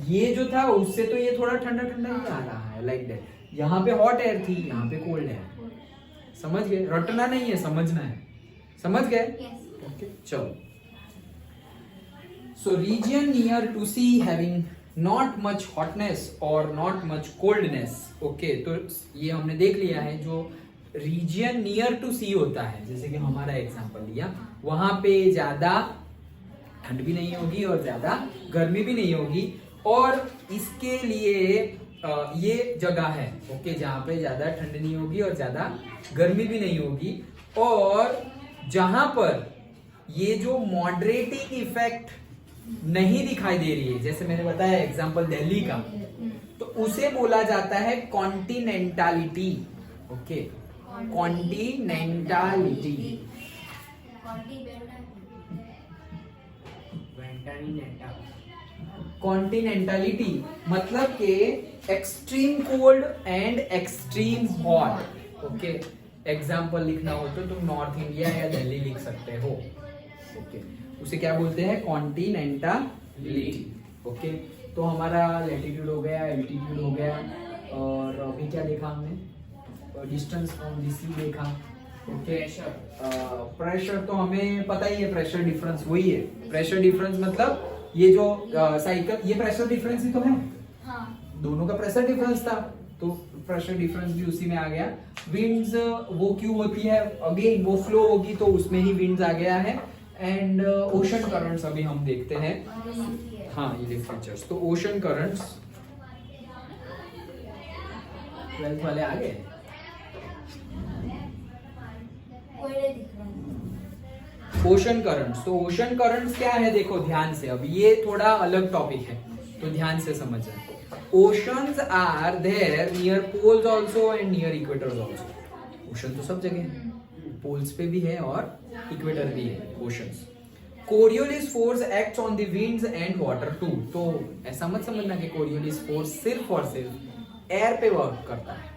ये जो था उससे तो ये थोड़ा ठंडा ठंडा ही आ रहा है, लाइक दैट। यहाँ पे हॉट एयर थी, यहाँ पे कोल्ड एयर, समझ गए? रटना नहीं है, समझना है, समझ गए? ओके, चलो। So region near to sea having not much hotness or not much coldness. Okay, तो ये हमने देख लिया है, जो region near to sea होता है, जैसे कि हमारा एग्जांपल लिया, वहां पे ज्यादा ठंड भी नहीं होगी और ज्यादा गर्मी भी नहीं होगी, और इसके लिए ये जगह है, ओके, जहाँ पे ज्यादा ठंड नहीं होगी और ज्यादा गर्मी भी नहीं होगी, और जहां पर ये जो मॉडरेटिंग इफेक्ट नहीं दिखाई दे रही है, जैसे मैंने बताया एग्जांपल दिल्ली का, तो उसे बोला जाता है कॉन्टिनेंटालिटी। ओके, कॉन्टिनेंटालिटी, कॉन्टिनेंटालिटी मतलब के extreme cold and extreme hot. Okay, example लिखना हो तो तुम नॉर्थ इंडिया या दिल्ली लिख सकते हो। ओके, उसे क्या बोलते हैं? कॉन्टिनेंटालिटी। ओके, तो हमारा लैटिट्यूड हो गया, एल्टीट्यूड हो गया, और अभी क्या देखा हमने? डिस्टेंस फ्रॉम द सी देखा। ओके, प्रेशर तो हमें पता ही है, प्रेशर डिफरेंस वही है। प्रेशर डिफरेंस मतलब ये जो साइकिल, ये प्रेशर डिफरेंस ही तो है, दोनों का प्रेशर डिफरेंस था, तो प्रेशर डिफरेंस भी उसी में आ गया। विंड्स वो क्यों होती है? अगेन वो फ्लो होगी तो उसमें ही विंड्स आ गया है। एंड ओशन करंट्स अभी हम देखते हैं। हाँ, ये लिटरेचर्स, तो ओशन करंट्स 12th वाले आ गए। ओशन करंट्स, तो ओशन करंट्स क्या है देखो ध्यान से, अब ये थोड़ा अलग टॉपिक है तो ध्यान से समझना। Oceans are there near poles also and near equators also. Ocean तो सब जगह है, पोल्स पे भी है और इक्वेटर भी है oceans. Coriolis force acts on the winds and water too. तो ऐसा मत समझना कि कोरियोलिस फोर्स सिर्फ और सिर्फ एयर पे वर्क करता है,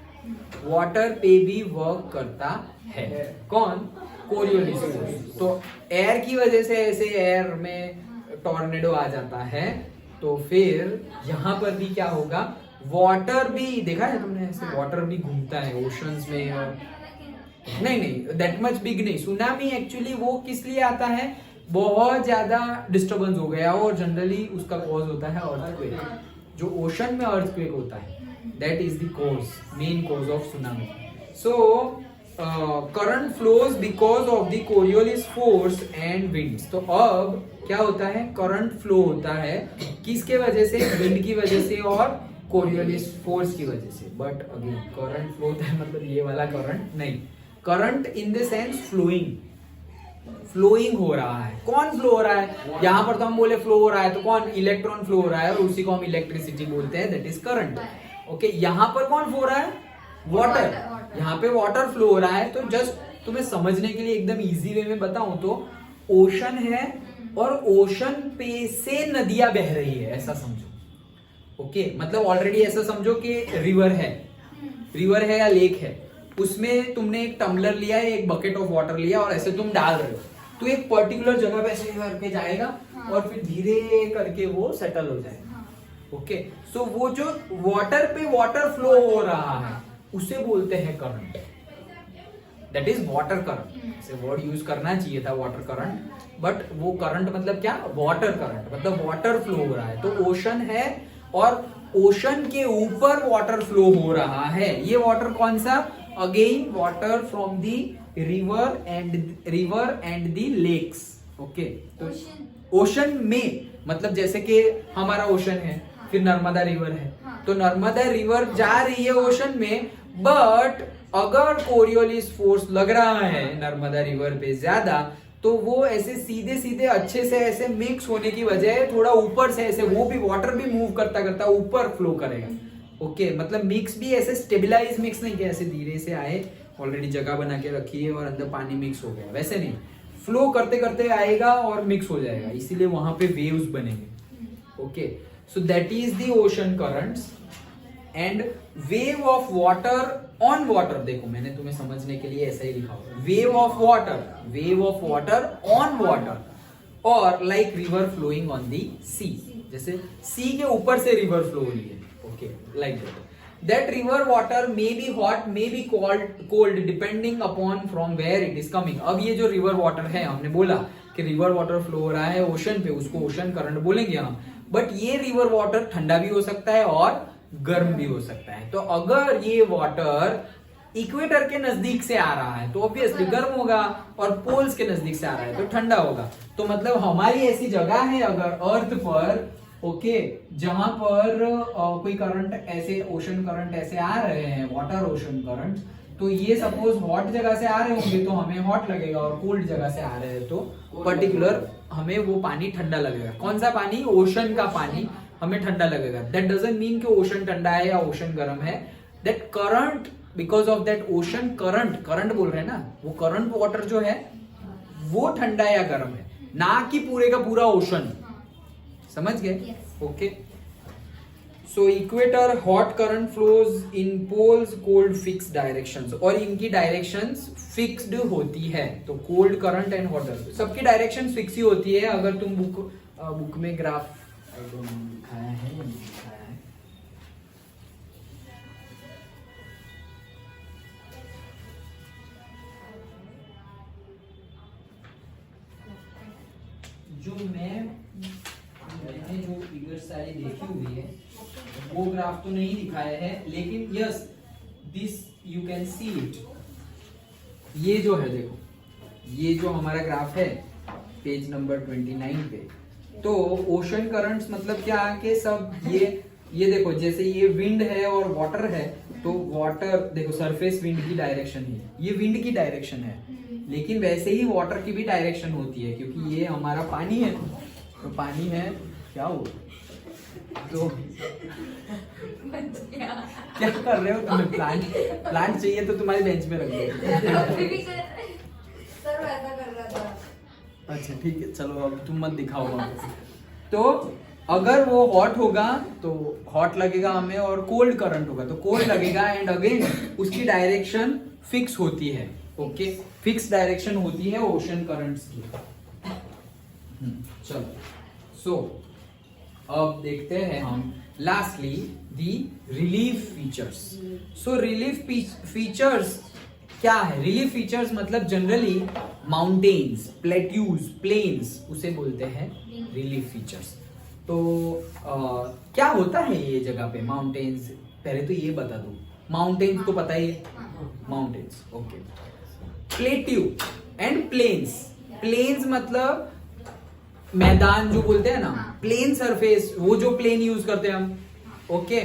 वाटर पे भी वर्क करता है। कौन? Coriolis force. तो एयर की वजह से ऐसे एयर में टॉर्नेडो आ जाता है, तो फिर यहाँ पर भी क्या होगा? वाटर भी देखा है तुमने, ऐसे वाटर भी घूमता है ओशंस में। और नहीं, दैट मच बिग नहीं। सुनामी एक्चुअली वो किस लिए आता है? बहुत ज्यादा डिस्टर्बेंस हो गया और जनरली उसका कॉज होता है अर्थक्वेक। जो ओशन में अर्थक्वेक होता है, that is the cause, main cause of tsunami. So current flows because of the Coriolis force and winds. तो अब क्या होता है? करंट फ्लो होता है किसके वजह से? विंड की वजह से और कोरियोलिस फोर्स की वजह से। बट अगेन करंट फ्लो होता है मतलब ये वाला करंट नहीं, current in the sense flowing, flowing हो रहा है। कौन फ्लो हो रहा है? यहाँ पर तो हम बोले फ्लो हो रहा है, तो कौन? इलेक्ट्रॉन फ्लो हो रहा है और उसी को हम इलेक्ट्रिसिटी बोलते हैं, दैट इज करंट। ओके, यहाँ पर कौन फ्लो हो रहा है? वाटर। यहाँ पे वाटर फ्लो हो रहा है, तो जस्ट तो मैं समझने के लिए एकदम इजी वे में बताऊं तो ओशन है और ओशन पे से नदियां बह रही है, ऐसा समझो। ओके, मतलब ऑलरेडी ऐसा समझो कि रिवर है या लेक है, उसमें तुमने एक टम्बलर लिया है, एक बकेट ऑफ वाटर लिया और ऐसे तुम डाल रहे हो, तो एक पर्टिकुलर जगह पे ऐसे करके जाएगा और फिर धीरे करके वो सेटल हो जाएगा। ओके, सो वो जो वाटर पे वाटर फ्लो हो रहा है उसे बोलते हैं current, that is water current. से वर्ड यूज करना चाहिए था वाटर करंट, बट वो करंट मतलब क्या, वाटर करंट मतलब वाटर फ्लो हो रहा है। तो ओशन है और ओशन के ऊपर वाटर फ्लो हो रहा है। ये वाटर कौन सा, again water from the river and the lakes. Okay, तो ओशन में मतलब जैसे कि हमारा ओशन है, फिर नर्मदा रिवर है, तो नर्मदा रिवर जा रही है ओशन में, बट अगर कोरियोलिस फोर्स लग रहा है नर्मदा रिवर पे ज्यादा, तो वो ऐसे सीधे सीधे अच्छे से ऐसे मिक्स होने की बजाय थोड़ा ऊपर से ऐसे वो भी वाटर भी मूव करता करता ऊपर फ्लो करेगा। ओके, मतलब मिक्स भी ऐसे स्टेबलाइज मिक्स नहीं, कि ऐसे धीरे से आए, ऑलरेडी जगह बना के रखी है और अंदर पानी मिक्स हो गया, वैसे नहीं, फ्लो करते करते आएगा और मिक्स हो जाएगा, इसीलिए वहां पे वेव्स बनेंगे। Okay, so that is the ocean currents and wave of water on water. देखो मैंने तुम्हें समझने के लिए ऐसा ही लिखा हुआ, wave of water on water, और like river flowing on the sea, जैसे सी के ऊपर से रिवर फ्लो हो रही है। Okay, like that river water may be hot may be cold depending upon from where it is coming. अब ये जो रिवर वाटर है, हमने बोला कि रिवर वाटर फ्लो हो रहा है ओशन पे, उसको ओशन करंट बोलेंगे हम, बट ये रिवर वाटर ठंडा भी हो सकता है और गर्म भी हो सकता है। तो अगर ये वाटर इक्वेटर के नजदीक से आ रहा है तो ऑब्वियसली गर्म होगा, और पोल्स के नजदीक से आ रहा है तो ठंडा होगा। तो मतलब हमारी ऐसी जगह है अगर अर्थ पर, ओके, जहां पर कोई करंट ऐसे, ओशन करंट ऐसे आ रहे हैं, वाटर ओशन करंट, तो ये सपोज हॉट जगह से आ रहे होंगे तो हमें हॉट लगेगा, और कोल्ड जगह से आ रहे हैं तो पर्टिकुलर हमें वो पानी ठंडा लगेगा। कौन सा पानी, ओशन का पानी हमें ठंडा लगेगा। दैट डजंट मीन कि ओशन ठंडा है या ओशन गर्म है। That current, because of that ocean current बोल रहे हैं ना, वो करंट वाटर जो है वो ठंडा या गर्म है, ना कि पूरे का पूरा ओशन। समझ गए? Okay, so equator hot current flows in poles cold fix directions, और इनकी डायरेक्शंस फिक्स्ड होती है। तो cold current and hot current सबकी डायरेक्शन फिक्स ही होती है। अगर तुम बुक में ग्राफ दिखाया है या नहीं दिखाया है, जो मैंने जो फिगर सारी देखी हुई है वो ग्राफ तो नहीं दिखाया है, लेकिन yes this you can see it. ये जो है देखो, ये जो हमारा ग्राफ है पेज नंबर 29 पे, तो ओशन करंट्स मतलब क्या है कि सब ये देखो, जैसे ये विंड है और वाटर है, तो वाटर देखो सरफेस विंड की डायरेक्शन है, ये विंड की डायरेक्शन है, लेकिन वैसे ही वाटर की भी डायरेक्शन होती है, क्योंकि ये हमारा पानी है, तो पानी है क्या हो, तो क्या कर रहे हो तुम्हें, प्लांट चाहिए तो तुम्हारी बेंच में रख दो। सर वैसा कर रहा था। अच्छा ठीक है, चलो अब तुम मत दिखाओ वापस। तो अगर वो हॉट होगा तो हॉट लगेगा हमें, और कोल्ड करंट होगा तो कोल्ड लगेगा, एंड अगेन उसकी डायरेक्शन फिक्स होती है। ओके, फिक्स डायरेक्शन होती है ओशन करंट्स की। चलो, सो अब देखते हैं हम लास्टली दी रिलीफ फीचर्स। सो रिलीफ फीचर्स क्या है? रिलीफ फीचर्स मतलब जनरली माउंटेन्स, प्लेट्यूज, प्लेन्स, उसे बोलते हैं रिलीफ फीचर्स। तो क्या होता है ये जगह पे माउंटेन्स? पहले तो ये बता दो, माउंटेन्स तो पता ही है, mountains. Okay, plateau and plains. Plains मतलब मैदान जो बोलते हैं ना, प्लेन सरफेस, वो जो प्लेन यूज करते हैं हम। ओके,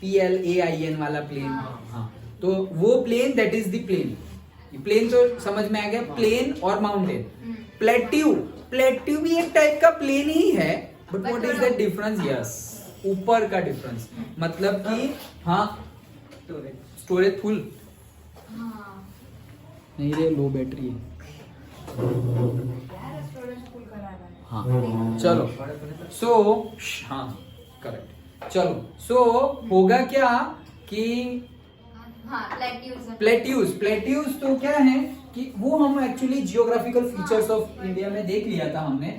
PLAIN वाला प्लेन, हाँ, तो वो plain, that is the plain. Plain तो समझ में आ गया, प्लेन और माउंटेन। प्लेट्यू भी एक टाइप का प्लेन ही है, but what is the difference? Yes, ऊपर का डिफरेंस, मतलब कि हाँ, स्टोरेज फुल, हाँ नहीं रे, लो बैटरी है। यार स्टोरेज फुल कराना है। हाँ चलो, सो हाँ करेक्ट, चलो सो होगा क्या कि हाँ प्लेट्यूज प्लेट्यूज तो क्या है कि वो हम actually geographical features of India में देख लिया था हमने।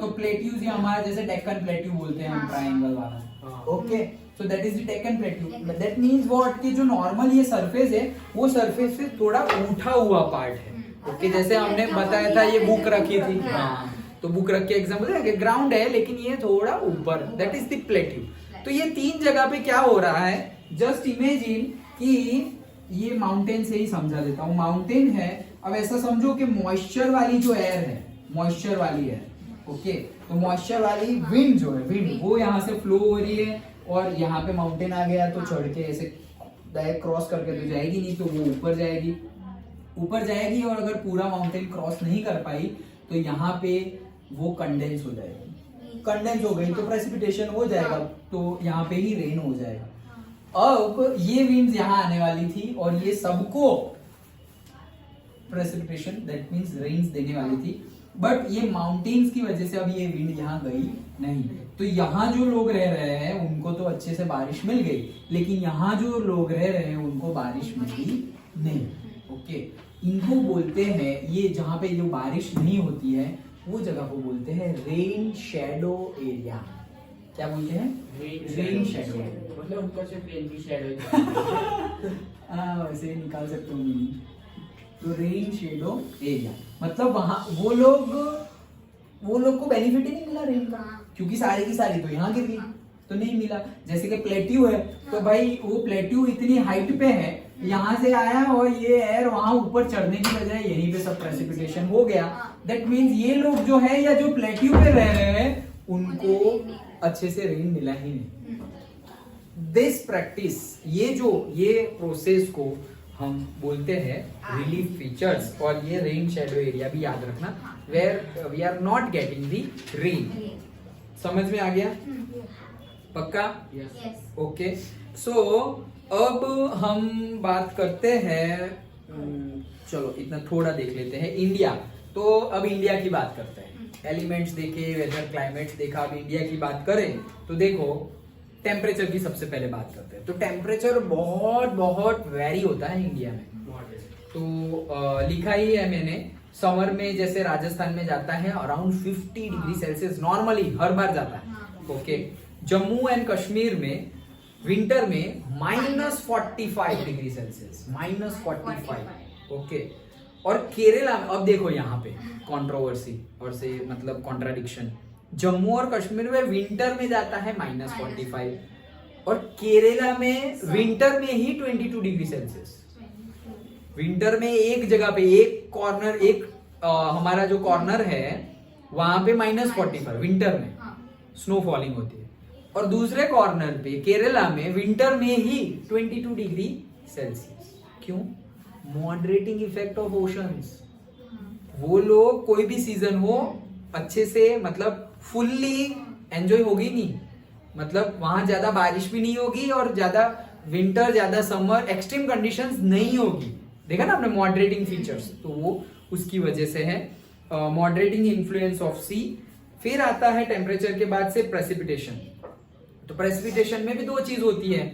तो प्लेट्यूज ये हमारा जैसे डेक्कन प्लेट्यू बोलते हैं हम, हाँ। ट्रायंगल वाला। Okay, so that is the Deccan plateau. That means what कि जो नॉर्मल ये सरफेस है वो सरफेस से थोड़ा उठा हुआ पार्ट है। ओके, जैसे हमने बताया था ये बुक रखी थी, हाँ तो बुक रख के एग्जांपल है कि ग्राउंड है लेकिन ये थोड़ा ऊपर, दैट इज द प्लेट्यू। तो ये तीन जगह पे क्या हो रहा है, जस्ट इमेजिन कि ये माउंटेन से ही समझा देता हूँ। माउंटेन है, अब ऐसा समझो कि मॉइस्चर वाली जो एयर है, मॉइस्चर वाली है, ओके, तो मॉइस्चर वाली विंड जो है, विंड वो यहाँ से फ्लो हो रही है और यहाँ पे माउंटेन आ गया तो चढ़ के ऐसे डायरेक्ट क्रॉस करके तो जाएगी नहीं, तो वो ऊपर जाएगी, ऊपर जाएगी। और अगर पूरा माउंटेन क्रॉस नहीं कर पाई तो यहाँ पे वो कंडेंस हो जाएगी, कंडेंस हो गई तो प्रेसिपिटेशन हो जाएगा, तो यहाँ पे ही रेन हो जाएगा। अब ये विंड्स यहाँ आने वाली थी और ये सबको प्रेसिपिटेशन दैट मींस रेन्स देने वाली थी, बट ये माउंटेन्स की वजह से अब ये विंड यहाँ गई नहीं। तो यहाँ जो लोग रह रहे हैं उनको तो अच्छे से बारिश मिल गई, लेकिन यहाँ जो लोग रह रहे हैं उनको बारिश मिली नहीं। ओके, इनको बोलते हैं, ये जहाँ पे जो बारिश नहीं होती है वो जगह को बोलते हैं रेन शैडो एरिया। क्या बोलते हैं? Rain shadow. मतलब ऊपर से प्लेन की शैडो। हाँ वैसे निकाल सकते हो मीनिंग। तो रेन शैडो एरिया मतलब वहां वो लोग को बेनिफिट ही नहीं मिला रेन का, क्योंकि सारी की सारी तो यहाँ गिर गई, तो नहीं मिला। जैसे कि प्लेट्यू है, तो भाई वो प्लेट्यू इतनी हाइट पे है, यहाँ से आया और ये एयर वहां ऊपर चढ़ने की बजाय यहीं पे सब प्रेसिपिटेशन हो गया। दैट मींस ये लोग जो है या जो प्लेट्यू पे रह रहे हैं उनको अच्छे से रेन मिला ही नहीं। दिस प्रैक्टिस, ये प्रोसेस को हम बोलते हैं रिलीफ फीचर्स। और ये रेन शैडो एरिया भी याद रखना, where we are not getting the rain. समझ में आ गया? पक्का? यस। ओके, सो अब हम बात करते हैं, चलो इतना थोड़ा देख लेते हैं इंडिया। तो अब इंडिया की बात करते हैं। एलिमेंट्स देखे, वेदर क्लाइमेट्स देखा, अब इंडिया की बात करें तो देखो टेम्परेचर की सबसे पहले बात करते हैं। तो टेम्परेचर बहुत बहुत वेरी होता है इंडिया में। तो लिखा ही है मैंने, समर में जैसे राजस्थान में जाता है अराउंड 50 डिग्री सेल्सियस नॉर्मली हर बार जाता है। ओके, जम्मू एंड कश्मीर में विंटर में -45 डिग्री सेल्सियस, -45। ओके, और केरला में अब देखो यहाँ पे कंट्रोवर्सी और से मतलब कॉन्ट्राडिक्शन, जम्मू और कश्मीर में विंटर में जाता है -45 और केरला में विंटर में ही 22 डिग्री सेल्सियस। विंटर में एक जगह पे एक कॉर्नर, हमारा जो कॉर्नर है वहां पे -45 विंटर में स्नो फॉलिंग होती है, और दूसरे कॉर्नर पे केरला में विंटर में ही 22 डिग्री सेल्सियस। क्यों? Moderating effect of oceans. वो लोग कोई भी सीजन हो अच्छे से मतलब फुल्ली एंजॉय होगी नहीं, मतलब वहां ज्यादा बारिश भी नहीं होगी और ज्यादा विंटर ज्यादा समर एक्सट्रीम कंडीशंस नहीं होगी। देखा ना आपने मॉडरेटिंग फीचर्स, तो वो उसकी वजह से है मॉडरेटिंग इन्फ्लुएंस ऑफ सी। फिर आता है टेम्परेचर के बाद से प्रेसिपिटेशन। तो प्रेसिपिटेशन में भी दो चीज होती है,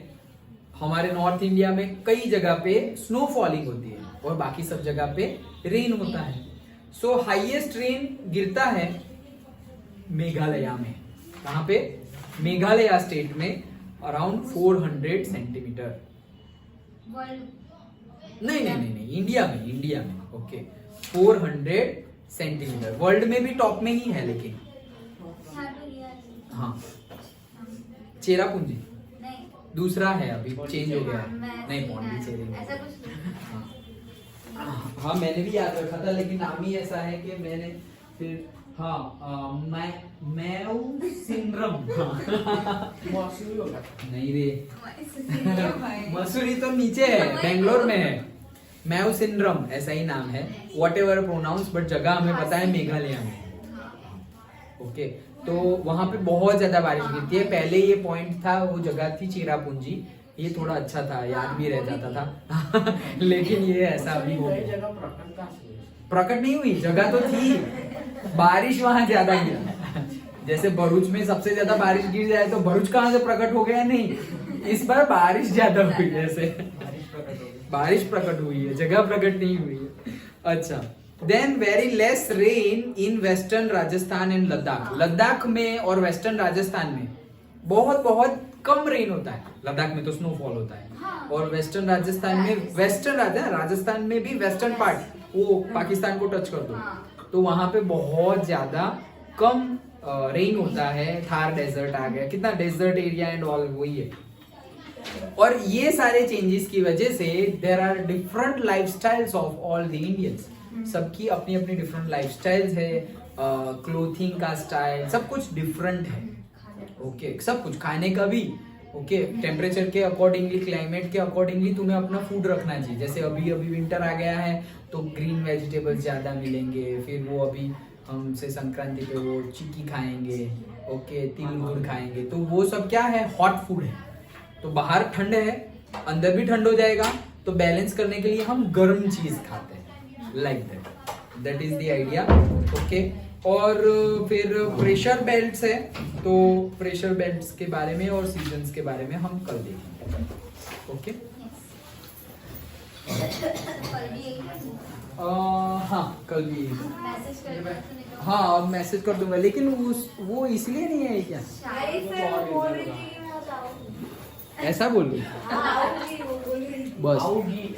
हमारे नॉर्थ इंडिया में कई जगह पे स्नो फॉलिंग होती है और बाकी सब जगह पे रेन होता है। सो हाईएस्ट रेन गिरता है मेघालय में। कहां पे? मेघालय स्टेट में अराउंड 400 सेंटीमीटर। नहीं, इंडिया में ओके 400 सेंटीमीटर। वर्ल्ड में भी टॉप में ही है, लेकिन हाँ चेरापूंजी दूसरा है, अभी चेंज हो गया है। नहीं पौंडीचेरी ऐसा कुछ नहीं। हाँ मैंने भी याद रखा था, लेकिन नाम ही ऐसा है कि मैंने फिर मैऊ सिंड्रम। नहीं रे, मसूरी तो नीचे है, बेंगलोर में है। मैऊ सिंड्रम ऐसा ही नाम है, वॉट एवर प्रोनाउंस, बट जगह हमें पता है मेघालय में। ओके, तो वहां पे बहुत ज्यादा बारिश गिरती है। पहले ये पॉइंट था, वो जगह थी चेरापूंजी, ये थोड़ा अच्छा था, याद भी रह जाता था लेकिन ये ऐसा अभी हो नई गया। जगह प्रकट कहाँ से हुई? प्रकट नहीं हुई, जगह तो थी, बारिश वहां ज्यादा गिरा। जैसे भरूच में सबसे ज्यादा बारिश गिर जाए तो भरूच कहाँ से प्रकट हो गया? नहीं, इस बार बारिश ज्यादा हुई है, ऐसे बारिश प्रकट हो गई। बारिश प्रकट हुई है, जगह प्रकट नहीं हुई है। अच्छा, then very less rain in western Rajasthan and Ladakh. Ladakh में और वेस्टर्न राजस्थान में बहुत बहुत कम रेन होता है। लद्दाख में तो स्नोफॉल होता है, हाँ। और वेस्टर्न राजस्थान में, वेस्टर्न राजस्थान में भी वेस्टर्न पार्ट, वो पाकिस्तान को टच कर दो, हाँ। तो वहां पे बहुत ज्यादा कम रेन होता है। थार डेजर्ट आ गया, कितना डेजर्ट एरिया एंड ऑल, वही है। और ये सारे चेंजेस की वजह से there are different lifestyles of all the Indians. सबकी अपनी अपनी डिफरेंट लाइफस्टाइल्स है, क्लोथिंग का स्टाइल, सब कुछ डिफरेंट है। ओके, सब कुछ, खाने का भी। ओके, टेम्परेचर के अकॉर्डिंगली, क्लाइमेट के अकॉर्डिंगली तुम्हें अपना फूड रखना चाहिए। जैसे अभी अभी विंटर आ गया है तो ग्रीन वेजिटेबल्स ज्यादा मिलेंगे, फिर वो अभी हमसे संक्रांति पे वो चिक्की खाएंगे, ओके, तिल गुड़ खाएंगे, तो वो सब क्या है, हॉट फूड है। तो बाहर ठंड है, अंदर भी ठंड हो जाएगा, तो बैलेंस करने के लिए हम गर्म चीज खाते हैं, like that is the idea. Okay, और फिर प्रेशर बेल्ट्स है, तो प्रेशर बेल्ट्स के बारे में और सीजन्स के बारे में हम कल देखेंगे। ओके, कल भी एक हाँ कल भी। मैसेज कर दिया तूने तो। हाँ, अब मैसेज कर दूंगा, लेकिन वो इसलिए नहीं है क्या? शायद ऐसा बोल रही? हाँ, आओगी, वो बोल रही थी। बस आओगी